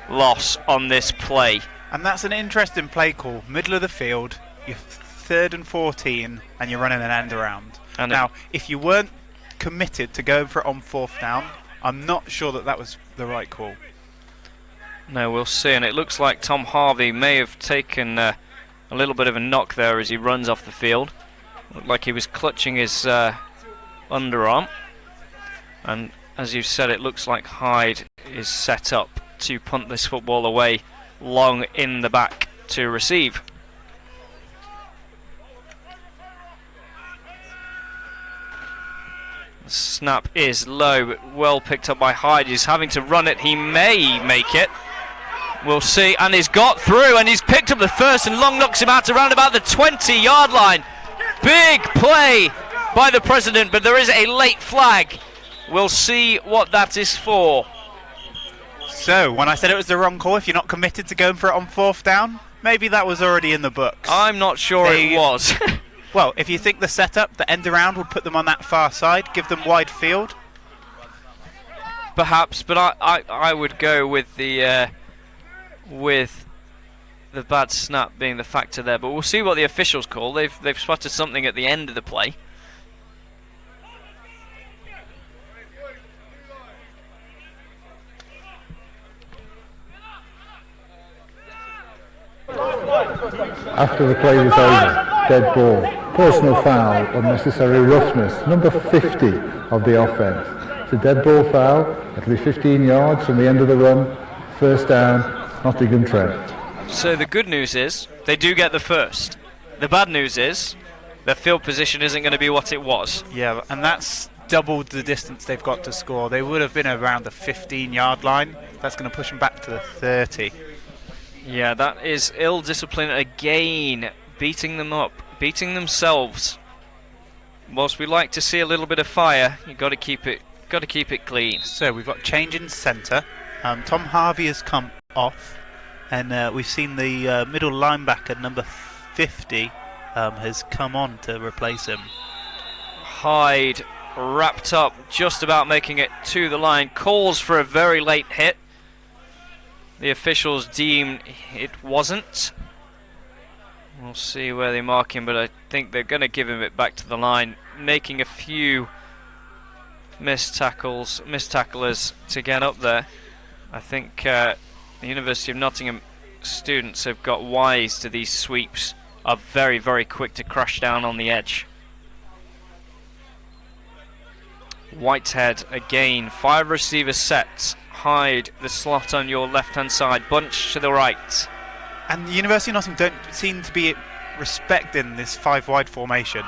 loss on this play. And that's an interesting play call. Middle of the field, you're 3rd and 14, and you're running an end around. And now, if you weren't committed to going for it on 4th down, I'm not sure that was the right call. No, we'll see. And it looks like Tom Harvey may have taken a little bit of a knock there as he runs off the field. Looked like he was clutching his underarm. And as you said, it looks like Hyde is set up to punt this football away long in the back to receive. The snap is low, but well picked up by Hyde. He's having to run it. He may make it. We'll see. And he's got through, and he's picked up the first, and Long knocks him out around about the 20-yard line. Big play by the president, but there is a late flag. We'll see what that is for. So, when I said it was the wrong call, if you're not committed to going for it on 4th down, maybe that was already in the books. I'm not sure it was. Well, if you think the setup, the end around would put them on that far side, give them wide field. Perhaps, but I would go with the bad snap being the factor there. But we'll see what the officials call. They've spotted something at the end of the play. After the play was over, dead ball, personal foul, unnecessary roughness, number 50 of the offence. It's a dead ball foul, it'll be 15 yards from the end of the run, first down, Nottingham Trent. So the good news is, they do get the first. The bad news is, their field position isn't going to be what it was. Yeah, and that's doubled the distance they've got to score. They would have been around the 15-yard line. That's going to push them back to the 30. Yeah, that is ill discipline again, beating them up, beating themselves. Whilst we like to see a little bit of fire, you've got to keep it clean. So we've got change in centre. Tom Harvey has come off, and we've seen the middle linebacker, number 50, has come on to replace him. Hyde wrapped up, just about making it to the line. Calls for a very late hit. The officials deem it wasn't. We'll see where they mark him, but I think they're going to give him it back to the line, making a few missed tacklers to get up there. I think the University of Nottingham students have got wise to these sweeps, are very, very quick to crash down on the edge. Whitehead again, 5 receiver sets. Hyde the slot on your left hand side, bunch to the right. And the University of Nottingham don't seem to be respecting this 5-wide formation.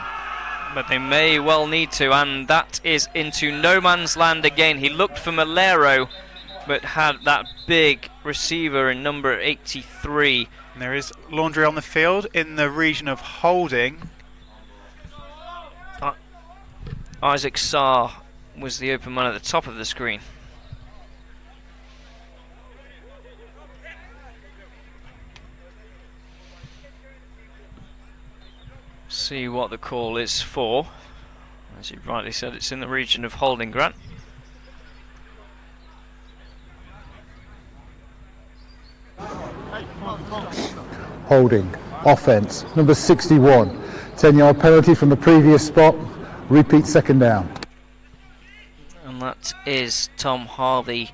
But they may well need to, and that is into no man's land again. He looked for Malero, but had that big receiver in number 83. And there is laundry on the field in the region of holding. Isaac Sarr was the open man at the top of the screen. See what the call is for. As you rightly said, it's in the region of holding, Grant. Holding, offence, number 61, 10-yard penalty from the previous spot, repeat second down. And that is Tom Harvey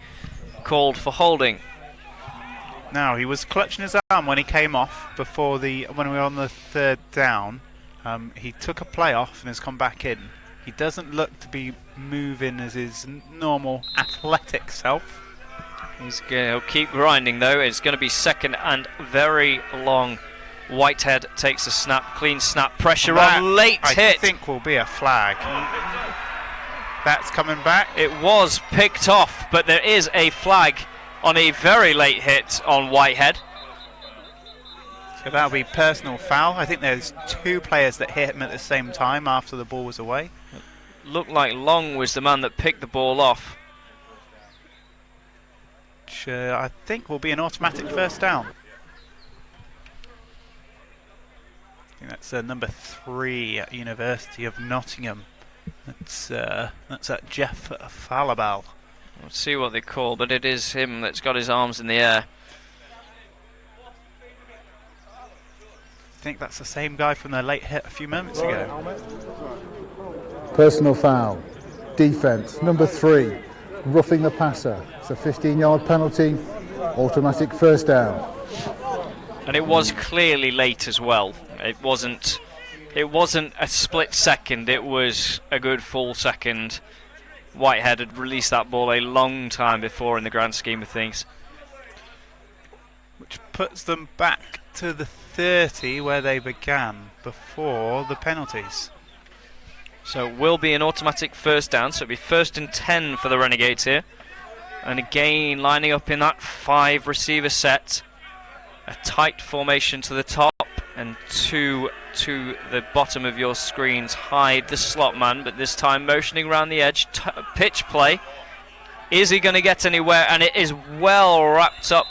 called for holding. Now, he was clutching his arm when he came off when we were on the third down. He took a play off and has come back in. He doesn't look to be moving as his normal athletic self. He'll keep grinding though. It's going to be second and very long. Whitehead takes a snap, clean snap, pressure on, late hit. I think will be a flag. That's coming back. It was picked off, but there is a flag on a very late hit on Whitehead. So that'll be personal foul. I think there's 2 players that hit him at the same time after the ball was away. Looked like Long was the man that picked the ball off. Which I think will be an automatic first down. I think that's number 3 at University of Nottingham. That's at Jeff Falabal. We'll see what they call, but it is him that's got his arms in the air. I think that's the same guy from the late hit a few moments ago. Personal foul, defence, number 3, roughing the passer. It's a 15-yard penalty, automatic first down. And it was clearly late as well. It wasn't a split second, it was a good full second. Whitehead had released that ball a long time before in the grand scheme of things. Which puts them back to the 30 where they began before the penalties. So it will be an automatic first down, so it'll be 1st and 10 for the Renegades here. And again, lining up in that 5 receiver set. A tight formation to the top and 2 to the bottom of your screens. Hyde the slot man, but this time motioning around the edge. Pitch play. Is he going to get anywhere? And it is well wrapped up.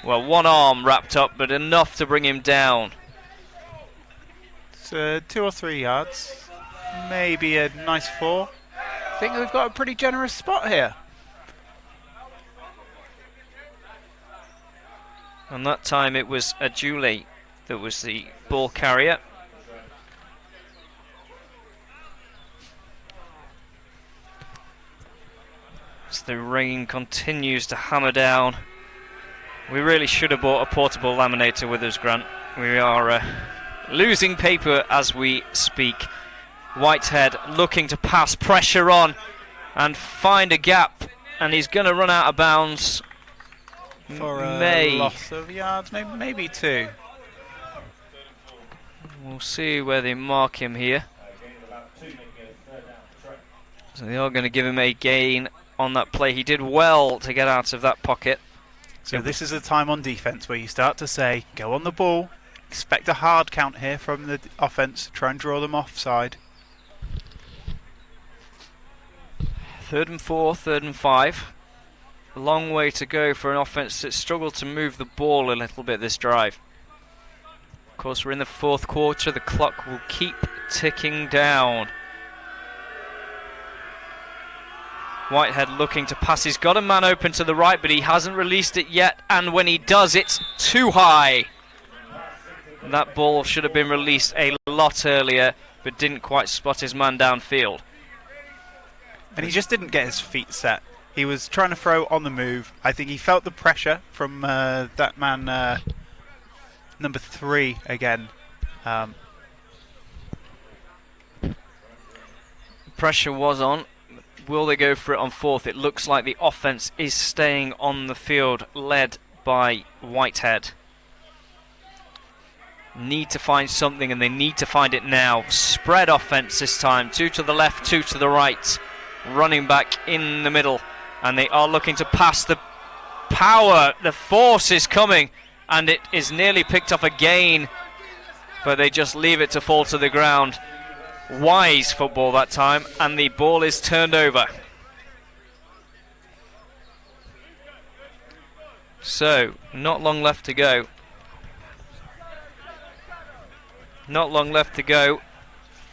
Well, one arm wrapped up, but enough to bring him down. So 2 or 3 yards, maybe a nice 4. I think we've got a pretty generous spot here. And that time it was a Julie that was the ball carrier. As the rain continues to hammer down, we really should have bought a portable laminator with us, Grant. We are losing paper as we speak. Whitehead looking to pass, pressure on and find a gap, and he's going to run out of bounds. For a loss of yards, maybe 2. We'll see where they mark him here. So they are going to give him a gain on that play. He did well to get out of that pocket. So this is a time on defence where you start to say, go on the ball, expect a hard count here from the offence, try and draw them offside. 3rd and 4, 3rd and 5. A long way to go for an offence that struggled to move the ball a little bit this drive. Of course, we're in the 4th quarter. The clock will keep ticking down. Whitehead looking to pass. He's got a man open to the right, but he hasn't released it yet. And when he does, it's too high. That ball should have been released a lot earlier, but didn't quite spot his man downfield. And he just didn't get his feet set. He was trying to throw on the move. I think he felt the pressure from that man, number 3 again. Pressure was on. Will they go for it on 4th? It looks like the offence is staying on the field, led by Whitehead. Need to find something, and they need to find it now. Spread offence this time. 2 to the left, 2 to the right. Running back in the middle. And they are looking to pass. The power, the force is coming, and it is nearly picked off again, but they just leave it to fall to the ground. Wise football that time, and the ball is turned over. So, not long left to go. Not long left to go.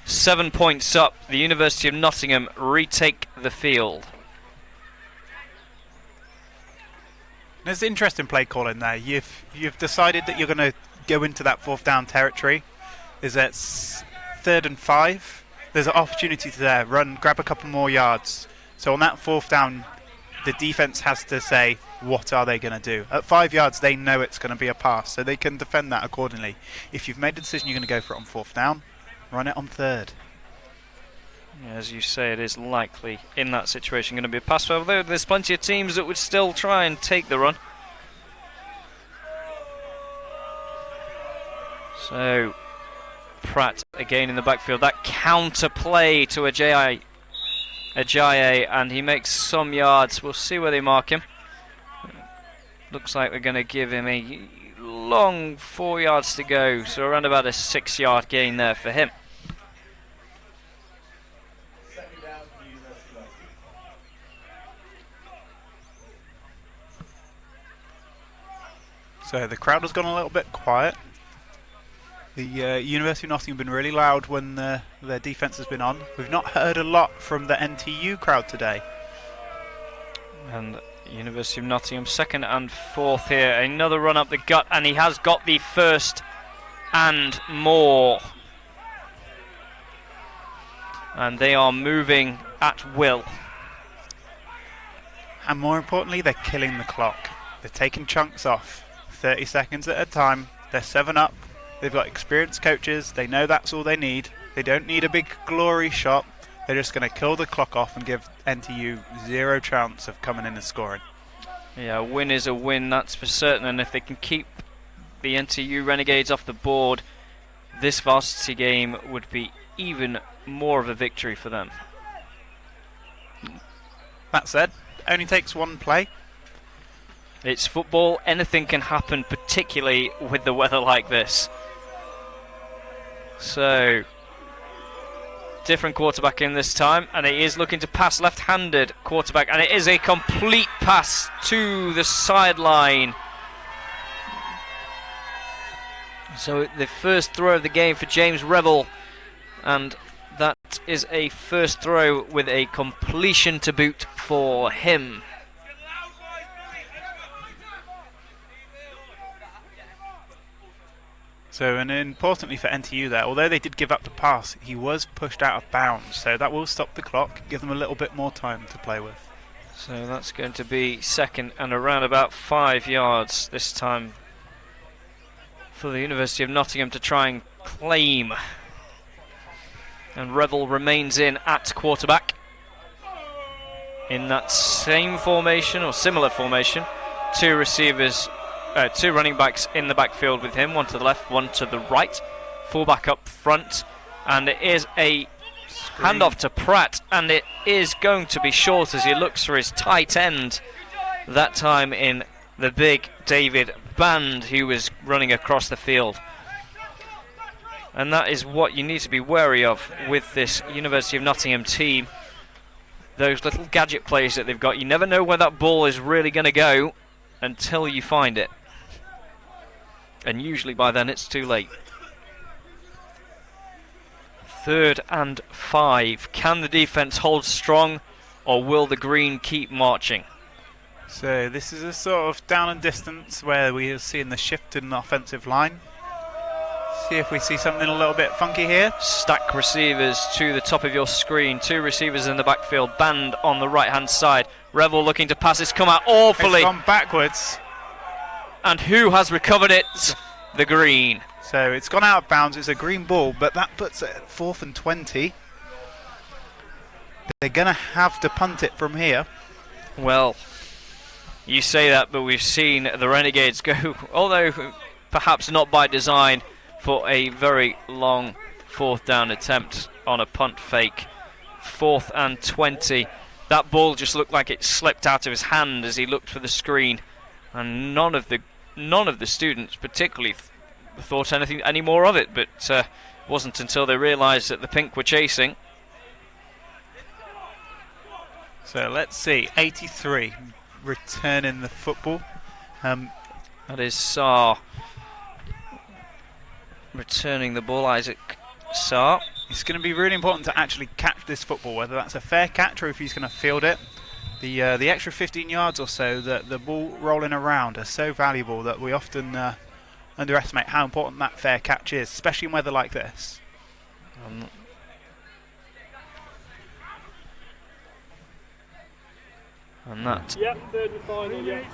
7 points up. The University of Nottingham retake the field. There's interesting play calling there. You've decided that you're going to go into that 4th down territory. Is that 3rd and 5? There's an opportunity to there. Run, grab a couple more yards. So on that 4th down, the defence has to say, what are they going to do? At 5 yards, they know it's going to be a pass, so they can defend that accordingly. If you've made a decision you're going to go for it on 4th down, run it on 3rd. As you say, it is likely in that situation going to be a pass, although there's plenty of teams that would still try and take the run. So, Pratt again in the backfield. That counter play to Ajayi, and he makes some yards. We'll see where they mark him. Looks like they're going to give him a long 4 yards to go, so around about a 6-yard gain there for him. So the crowd has gone a little bit quiet. The University of Nottingham have been really loud when their defence has been on. We've not heard a lot from the NTU crowd today. And University of Nottingham 2nd and 4th here. Another run up the gut, and he has got the 1st and more. And they are moving at will. And more importantly, they're killing the clock. They're taking chunks off. 30 seconds at a time. They're 7 up. They've got experienced coaches. They know that's all they need. They don't need a big glory shot. They're just going to kill the clock off and give NTU 0 chance of coming in and scoring. Yeah, a win is a win, that's for certain. And if they can keep the NTU Renegades off the board, this varsity game would be even more of a victory for them. That said, only takes one play. It's football, anything can happen, particularly with the weather like this. So, different quarterback in this time, and he is looking to pass, left-handed quarterback, and it is a complete pass to the sideline. So the first throw of the game for James Revel, and that is a first throw with a completion to boot for him. So, and importantly for NTU there, although they did give up the pass, he was pushed out of bounds, so that will stop the clock, give them a little bit more time to play with. So that's going to be second and around about 5 yards this time for the University of Nottingham to try and claim. And Revel remains in at quarterback in that same formation or similar formation. Two running backs in the backfield with him, one to the left, one to the right, fullback up front, and it is a handoff to Pratt, and it is going to be short as he looks for his tight end, that time in the big David Band, who was running across the field. And that is what you need to be wary of with this University of Nottingham team. Those little gadget plays that they've got. You never know where that ball is really going to go until you find it. And usually by then it's too late. 3rd and 5. Can the defence hold strong, or will the green keep marching? So this is a sort of down and distance where we are seeing the shift in the offensive line. See if we see something a little bit funky here. Stack receivers to the top of your screen. 2 receivers in the backfield. Band on the right hand side. Revel looking to pass. It's come out awfully. It's gone backwards. And who has recovered it? The green. So it's gone out of bounds. It's a green ball, but that puts it at 4th and 20. They're going to have to punt it from here. Well, you say that, but we've seen the Renegades go, although perhaps not by design, for a very long 4th down attempt on a punt fake. 4th and 20. That ball just looked like it slipped out of his hand as he looked for the screen, and none of the students particularly thought any more of it, but it wasn't until they realised that the pink were chasing. So let's see, 83 returning the football. That is Saar returning the ball, Isaac Saar. It's going to be really important to actually catch this football, whether that's a fair catch or if he's going to field it. The extra 15 yards or so that the ball rolling around are so valuable that we often underestimate how important that fair catch is, especially in weather like this. And that. Yep, 3rd and final, yeah.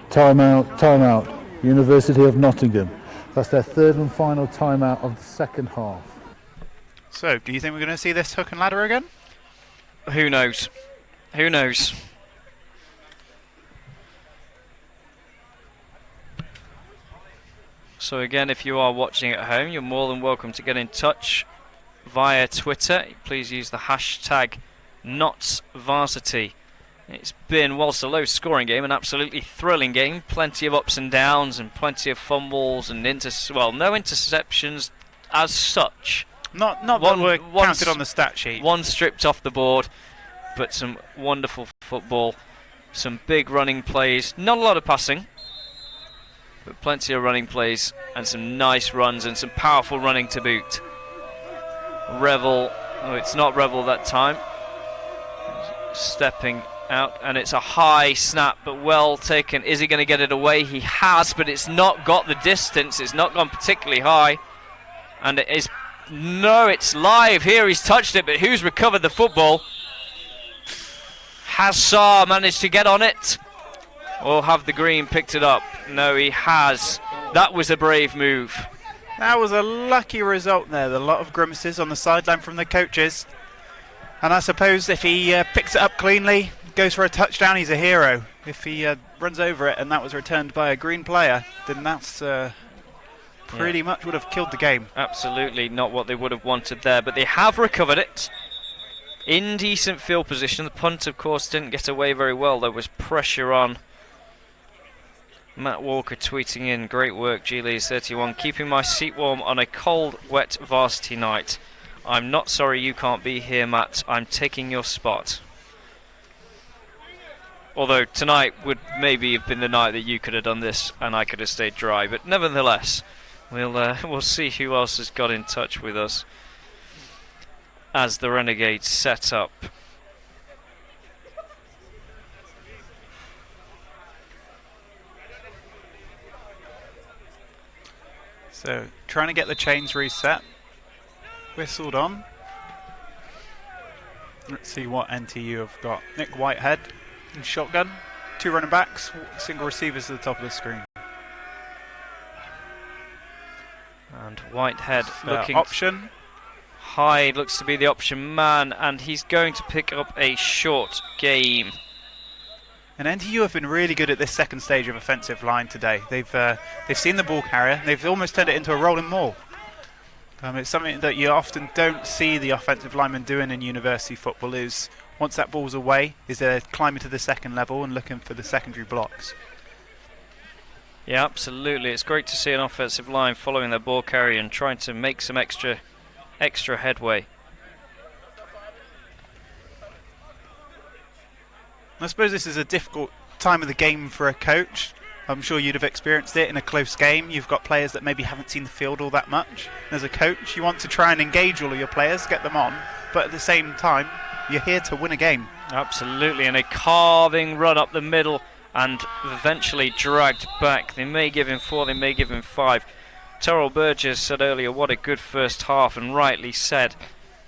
Timeout. University of Nottingham. That's their 3rd and final timeout of the second half. So, do you think we're going to see this hook and ladder again? Who knows? Who knows? So again, if you are watching at home, you're more than welcome to get in touch via Twitter. Please use the hashtag Notts Varsity. It's been, whilst a low scoring game, an absolutely thrilling game. Plenty of ups and downs and plenty of fumbles and no interceptions as such. Not one were counted on the stat sheet. One stripped off the board, but some wonderful football, some big running plays, not a lot of passing, but plenty of running plays and some nice runs and some powerful running to boot. Revel, oh, it's not Revel that time, stepping out, and it's a high snap, but well taken. Is he going to get it away? He has, but it's not got the distance. It's not gone particularly high, and it is. No, it's live here. He's touched it, but who's recovered the football? Has Saar managed to get on it? Or have the green picked it up? No, he has. That was a brave move. That was a lucky result there. A lot of grimaces on the sideline from the coaches. And I suppose if he picks it up cleanly, goes for a touchdown, he's a hero. If he runs over it and that was returned by a green player, then that's pretty much would have killed the game. Absolutely not what they would have wanted there, but they have recovered it. In decent field position. The punt, of course, didn't get away very well. There was pressure on. Matt Walker tweeting in, great work, G-Lees31. Keeping my seat warm on a cold, wet varsity night. I'm not sorry you can't be here, Matt. I'm taking your spot. Although tonight would maybe have been the night that you could have done this and I could have stayed dry. But nevertheless, We'll see who else has got in touch with us as the Renegades set up. So, trying to get the chains reset. Whistled on. Let's see what NTU have got. Nick Whitehead in shotgun. 2 running backs, single receivers to the top of the screen. And Whitehead looking option. Hyde looks to be the option man, and he's going to pick up a short game. And NTU have been really good at this second stage of offensive line today. They've seen the ball carrier. They've almost turned it into a rolling maul. It's something that you often don't see the offensive linemen doing in university football. Is once that ball's away, is they're climbing to the second level and looking for the secondary blocks. Yeah, absolutely. It's great to see an offensive line following their ball carrier and trying to make some extra headway. I suppose this is a difficult time of the game for a coach. I'm sure you'd have experienced it in a close game. You've got players that maybe haven't seen the field all that much. As a coach, you want to try and engage all of your players, get them on, but at the same time, you're here to win a game. Absolutely, and a carving run up the middle and eventually dragged back. They may give him 4, they may give him 5. Terrell Burgess said earlier, what a good first half, and rightly said.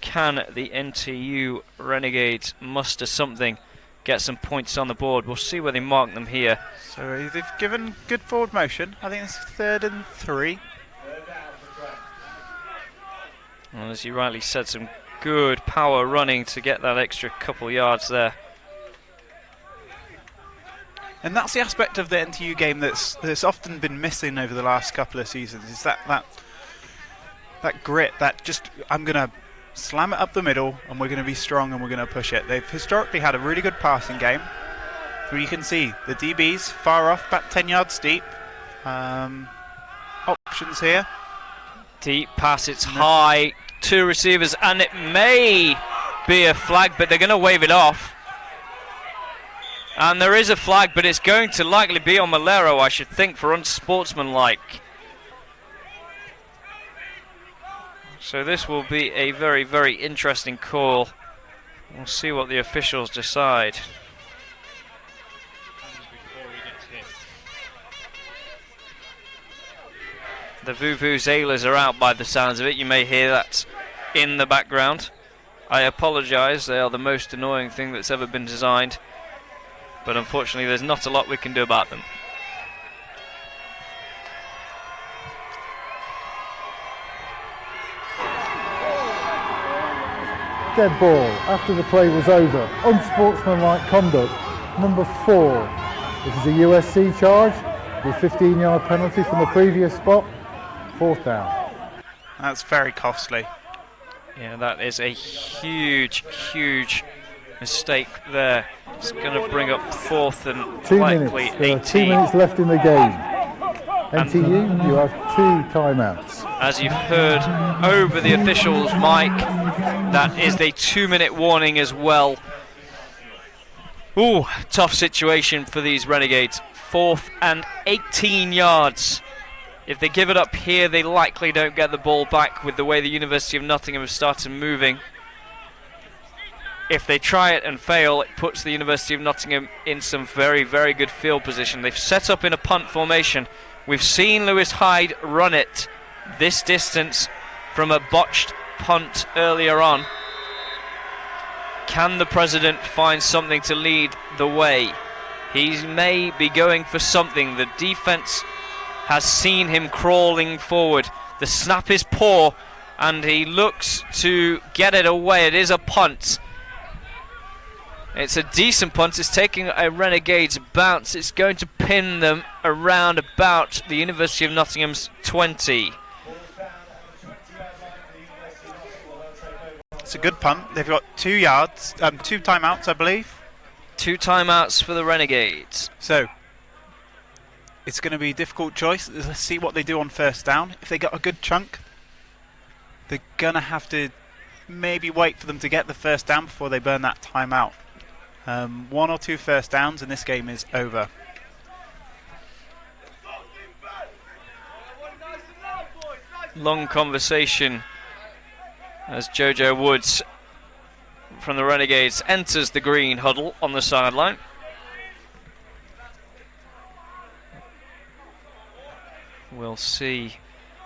Can the NTU Renegades muster something, get some points on the board? We'll see where they mark them here. So they've given good forward motion. I think it's 3rd and 3. Well, as you rightly said, some good power running to get that extra couple yards there. And that's the aspect of the NTU game that's often been missing over the last couple of seasons, is that grit, that just, I'm going to slam it up the middle and we're going to be strong and we're going to push it. They've historically had a really good passing game. Where you can see the DBs far off, about 10 yards deep. Options here. Deep pass, it's high, 2 receivers, and it may be a flag, but they're going to wave it off. And there is a flag, but it's going to likely be on Malero, I should think, for unsportsmanlike. So this will be a very, very interesting call. We'll see what the officials decide. The Vuvuzelas are out by the sounds of it. You may hear that in the background. I apologise, they are the most annoying thing that's ever been designed. But unfortunately there's not a lot we can do about them. Dead ball after the play was over. Unsportsmanlike conduct. Number 4. This is a USC charge with 15-yard penalty from the previous spot. 4th down. That's very costly. Yeah, that is a huge, huge mistake there. It's going to bring up 4th and 2 likely minutes. There 18. are 2 minutes left in the game. NTU, you have 2 timeouts. As you've heard over the officials, Mike, that is a 2-minute warning as well. Ooh, tough situation for these Renegades. 4th and 18 yards. If they give it up here, they likely don't get the ball back with the way the University of Nottingham have started moving. If they try it and fail, it puts the University of Nottingham in some very, very good field position. They've set up in a punt formation. We've seen Lewis Hyde run it this distance from a botched punt earlier on. Can the president find something to lead the way? He may be going for something. The defense has seen him crawling forward. The snap is poor and he looks to get it away. It is a punt. It's a decent punt. It's taking a Renegade's bounce. It's going to pin them around about the University of Nottingham's 20. It's a good punt. They've got 2 yards, 2 timeouts, I believe. 2 timeouts for the Renegades. So it's going to be a difficult choice. Let's see what they do on 1st down. If they got a good chunk, they're going to have to maybe wait for them to get the 1st down before they burn that timeout. 1 or 2 1st downs and this game is over. long conversation as Jojo Woods from the Renegades enters the green huddle on the sideline. We'll see.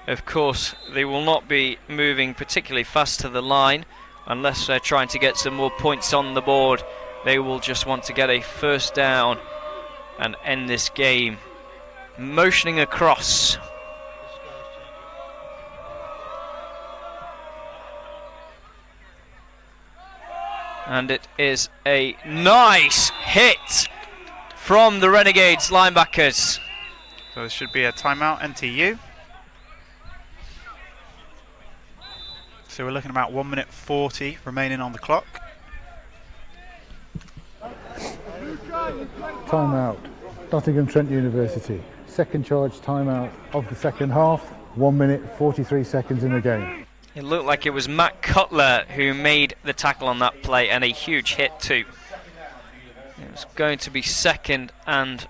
Of course, they will not be moving particularly fast to the line unless they're trying to get some more points on the board. They will just want to get a first down and end this game. Motioning across. And it is a nice hit from the Renegades linebackers. So there should be a timeout, NTU. So we're looking at about 1 minute 40 remaining on the clock. Timeout. Nottingham Trent University. Second charge timeout of the second half. 1 minute 43 seconds in the game. It looked like it was Matt Cutler who made the tackle on that play, and a huge hit too. It was going to be 2nd and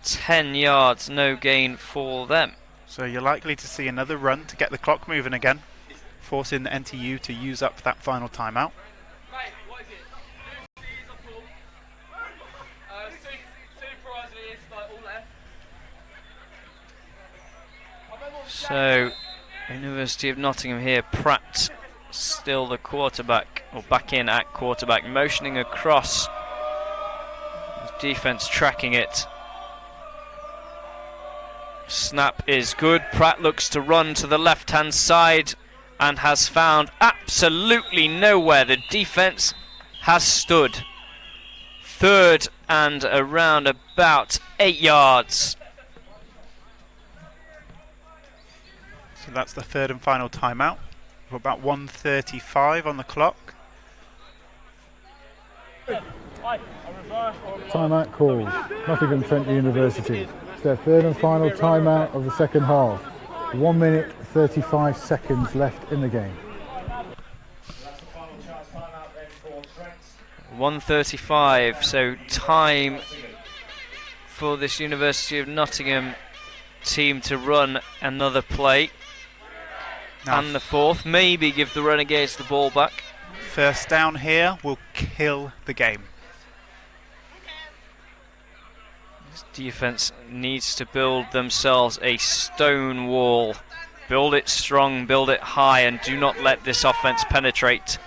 10 yards, no gain for them. So you're likely to see another run to get the clock moving again, forcing the NTU to use up that final timeout. So, University of Nottingham here, Pratt still the quarterback, or back in at quarterback, motioning across. Defense tracking it. Snap is good. Pratt looks to run to the left-hand side and has found absolutely nowhere. The defense has stood. 3rd and around about 8 yards. So that's the 3rd and final timeout. We're about 1:35 on the clock. Timeout called. Nottingham Trent University. It's their 3rd and final timeout of the second half. 1 minute 35 seconds left in the game. 1:35, so time for this University of Nottingham team to run another play. And the 4th, maybe give the Renegades the ball back. First down here will kill the game. This defense needs to build themselves a stone wall. Build it strong, build it high, and do not let this offense penetrate.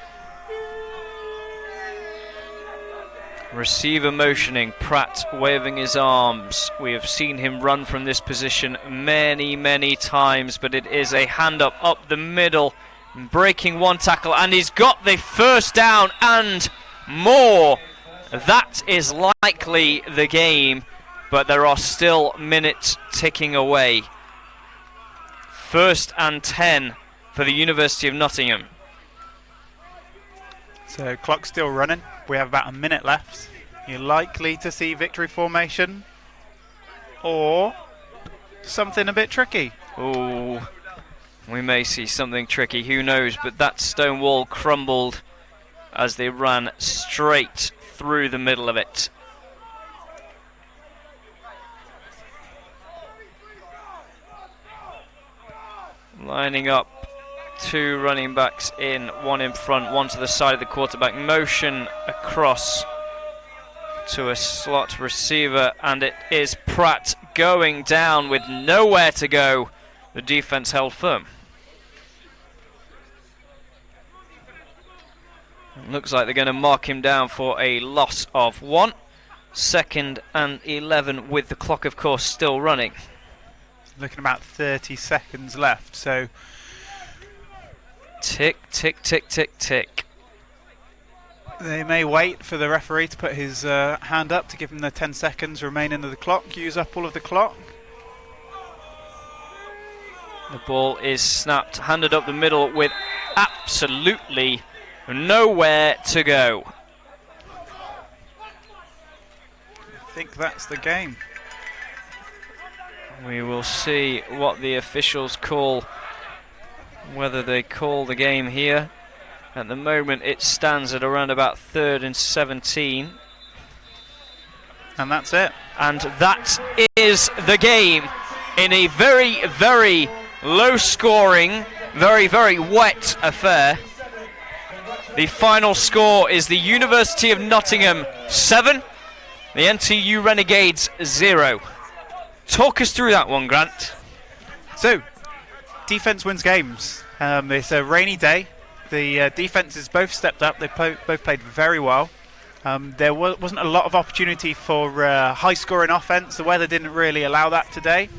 Receiver motioning, Pratt waving his arms. We have seen him run from this position many times, but it is a hand up the middle, breaking one tackle, and he's got the first down and more. That is likely the game, but there are still minutes ticking away. 1st and 10 for the University of Nottingham. So clock's still running. We have about a minute left. You're likely to see victory formation or something a bit tricky. Oh, we may see something tricky, who knows, but that stone wall crumbled as they ran straight through the middle of it. Lining up 2 running backs in, 1 in front, 1 to the side of the quarterback. Motion across to a slot receiver, and it is Pratt going down with nowhere to go. The defense held firm. It looks like they're going to mark him down for a loss of 1. 2nd and 11 with the clock, of course, still running. Looking about 30 seconds left, so tick, tick, tick, tick, tick. They may wait for the referee to put his hand up to give him the 10 seconds remaining of the clock, use up all of the clock. The ball is snapped, handed up the middle with absolutely nowhere to go. I think that's the game. We will see what the officials call, whether they call the game here. At the moment it stands at around about 3rd and 17. And that's it. And that is the game in a very low scoring, very, very wet affair. The final score is the University of Nottingham 7, the NTU Renegades 0. Talk us through that one, Grant. So, defence wins games. It's a rainy day. The defences both stepped up. They both played very well. There wasn't a lot of opportunity for high-scoring offence. The weather didn't really allow that today.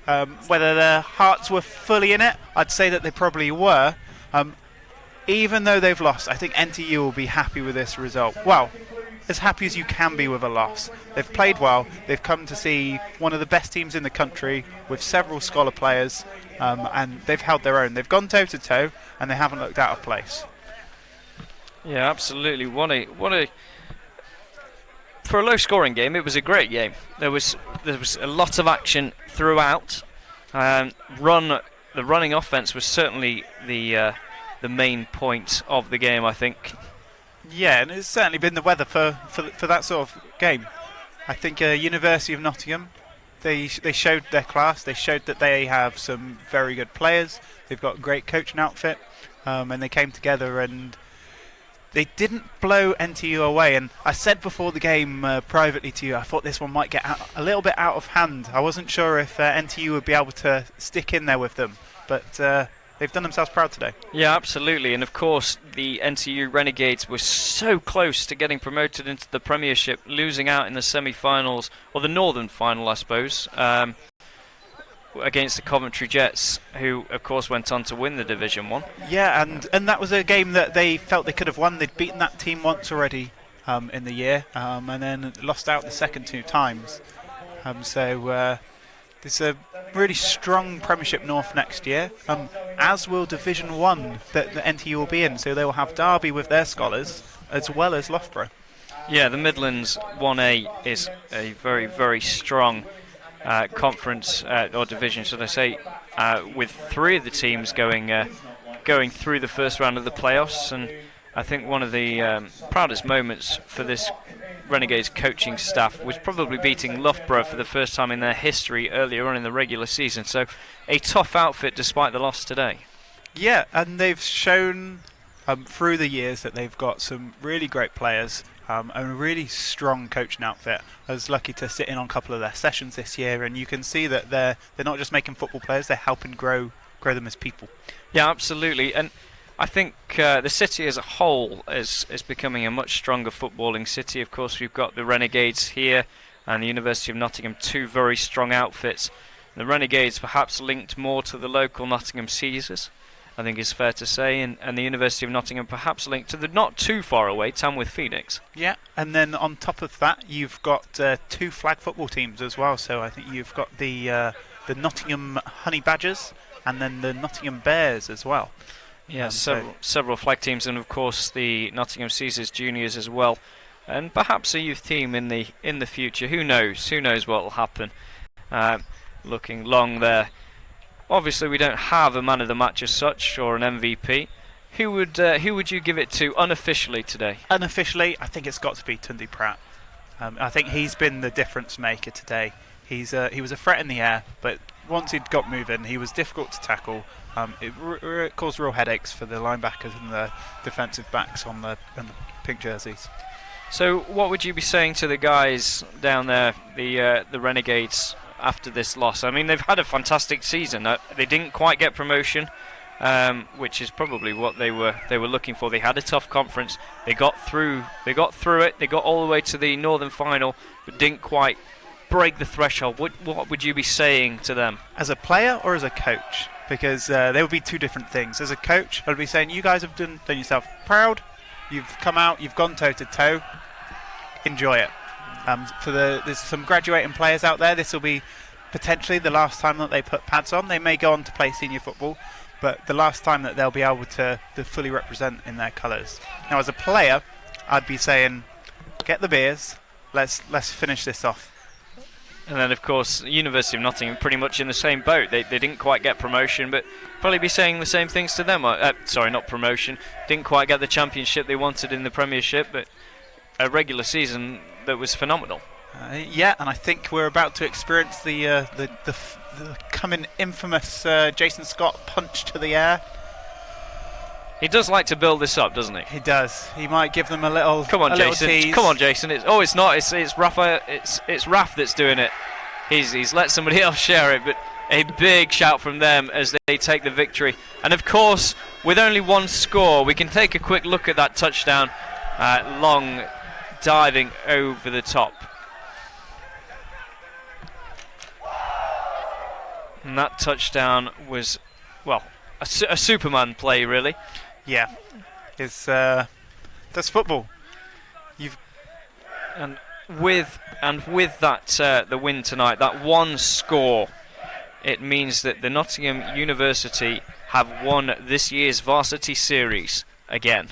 Whether their hearts were fully in it, I'd say that they probably were. Even though they've lost, I think NTU will be happy with this result. Well, as happy as you can be with a loss. They've played well. They've come to see one of the best teams in the country with several scholar players, and they've held their own. They've gone toe-to-toe, and they haven't looked out of place. Yeah, absolutely. What a for a low-scoring game, it was a great game. There was a lot of action throughout. The running offense was certainly the main point of the game, I think. Yeah, and it's certainly been the weather for that sort of game. I think University of Nottingham, they showed their class. They showed that they have some very good players. They've got a great coaching outfit, and they came together and they didn't blow NTU away. And I said before the game privately to you, I thought this one might get a little bit out of hand. I wasn't sure if NTU would be able to stick in there with them, but they've done themselves proud today. Yeah, absolutely. And of course, the NTU Renegades were so close to getting promoted into the Premiership, losing out in the semi-finals, or the Northern final, I suppose, against the Coventry Jets, who, of course, went on to win the Division 1. Yeah, and that was a game that they felt they could have won. They'd beaten that team once already in the year, and then lost out the second 2 times. There's a really strong Premiership North next year, as will Division 1 that the NTU will be in. So they will have Derby with their scholars, as well as Loughborough. Yeah, the Midlands 1A is a very, very strong conference, or division, should I say, with 3 of the teams going through the first round of the playoffs. And I think one of the proudest moments for this Renegades coaching staff was probably beating Loughborough for the first time in their history earlier on in the regular season. So a tough outfit despite the loss today. Yeah, and they've shown through the years that they've got some really great players and a really strong coaching outfit. I was lucky to sit in on a couple of their sessions this year, and you can see that they're not just making football players, they're helping grow them as people. Yeah, absolutely. And I think the city as a whole is becoming a much stronger footballing city. Of course, we've got the Renegades here and the University of Nottingham, 2 very strong outfits. The Renegades perhaps linked more to the local Nottingham Caesars, I think is fair to say, and the University of Nottingham perhaps linked to the not too far away Tamworth Phoenix. Yeah, and then on top of that, you've got 2 flag football teams as well. So I think you've got the Nottingham Honey Badgers and then the Nottingham Bears as well. Yeah, several flag teams, and of course the Nottingham Caesars Juniors as well, and perhaps a youth team in the future. Who knows? Who knows what will happen? Looking long there. Obviously, we don't have a man of the match as such or an MVP. Who would you give it to unofficially today? Unofficially, I think it's got to be Tunde Pratt. I think he's been the difference maker today. He was a threat in the air, but once he'd got moving, he was difficult to tackle. It caused real headaches for the linebackers and the defensive backs on the pink jerseys. So what would you be saying to the guys down there, the Renegades, after this loss? I mean, they've had a fantastic season. They didn't quite get promotion, which is probably what they were looking for. They had a tough conference. They got through it. They got all the way to the Northern final, but didn't quite break the threshold. What would you be saying to them? As a player or as a coach? Because there would be 2 different things. As a coach, I'd be saying you guys have done yourself proud. You've come out, you've gone toe to toe. Enjoy it. There's some graduating players out there. This will be potentially the last time that they put pads on. They may go on to play senior football, but the last time that they'll be able to fully represent in their colours. Now, as a player, I'd be saying, get the beers. Let's finish this off. And then, of course, University of Nottingham pretty much in the same boat. They didn't quite get promotion, but probably be saying the same things to them. Sorry, not promotion. Didn't quite get the championship they wanted in the Premiership, but a regular season that was phenomenal. Yeah, and I think we're about to experience the becoming infamous Jason Scott punch to the air. He does like to build this up, doesn't he? He does. He might give them a little. Come on, Jason. Tease. Come on, Jason. It's not. It's Rafa. It's Raf that's doing it. He's let somebody else share it, but a big shout from them as they take the victory. And of course, with only one score, we can take a quick look at that touchdown. Long diving over the top. And that touchdown was, well, a Superman play, really. Yeah, that's football. And with that the win tonight, that one score, it means that the Nottingham University have won this year's varsity series again.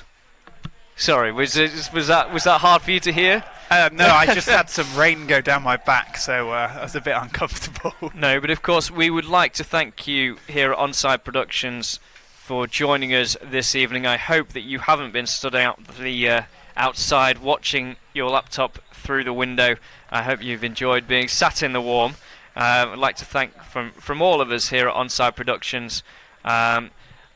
Sorry, was that hard for you to hear? No, I just had some rain go down my back, so I was a bit uncomfortable. No, but of course we would like to thank you here at Onside Productions for joining us this evening. I hope that you haven't been stood outside watching your laptop through the window. I hope you've enjoyed being sat in the warm. I'd like to thank from all of us here at Onside Productions,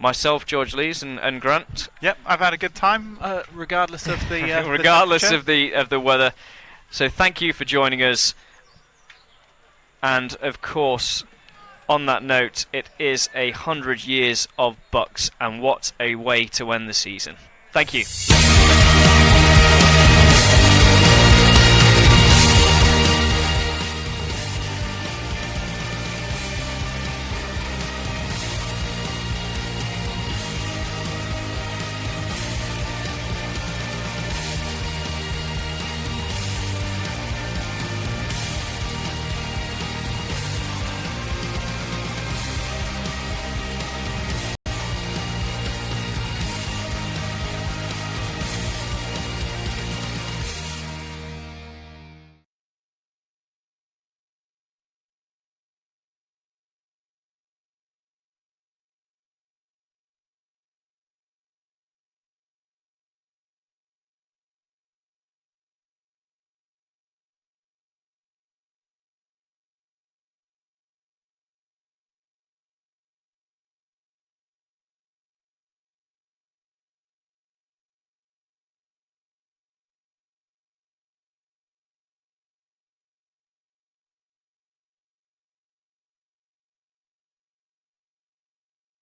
myself, George Lees, and Grant. Yep, I've had a good time, regardless of the regardless of the weather. So thank you for joining us. And of course, on that note, it is 100 years of Bucks, and what a way to end the season. Thank you.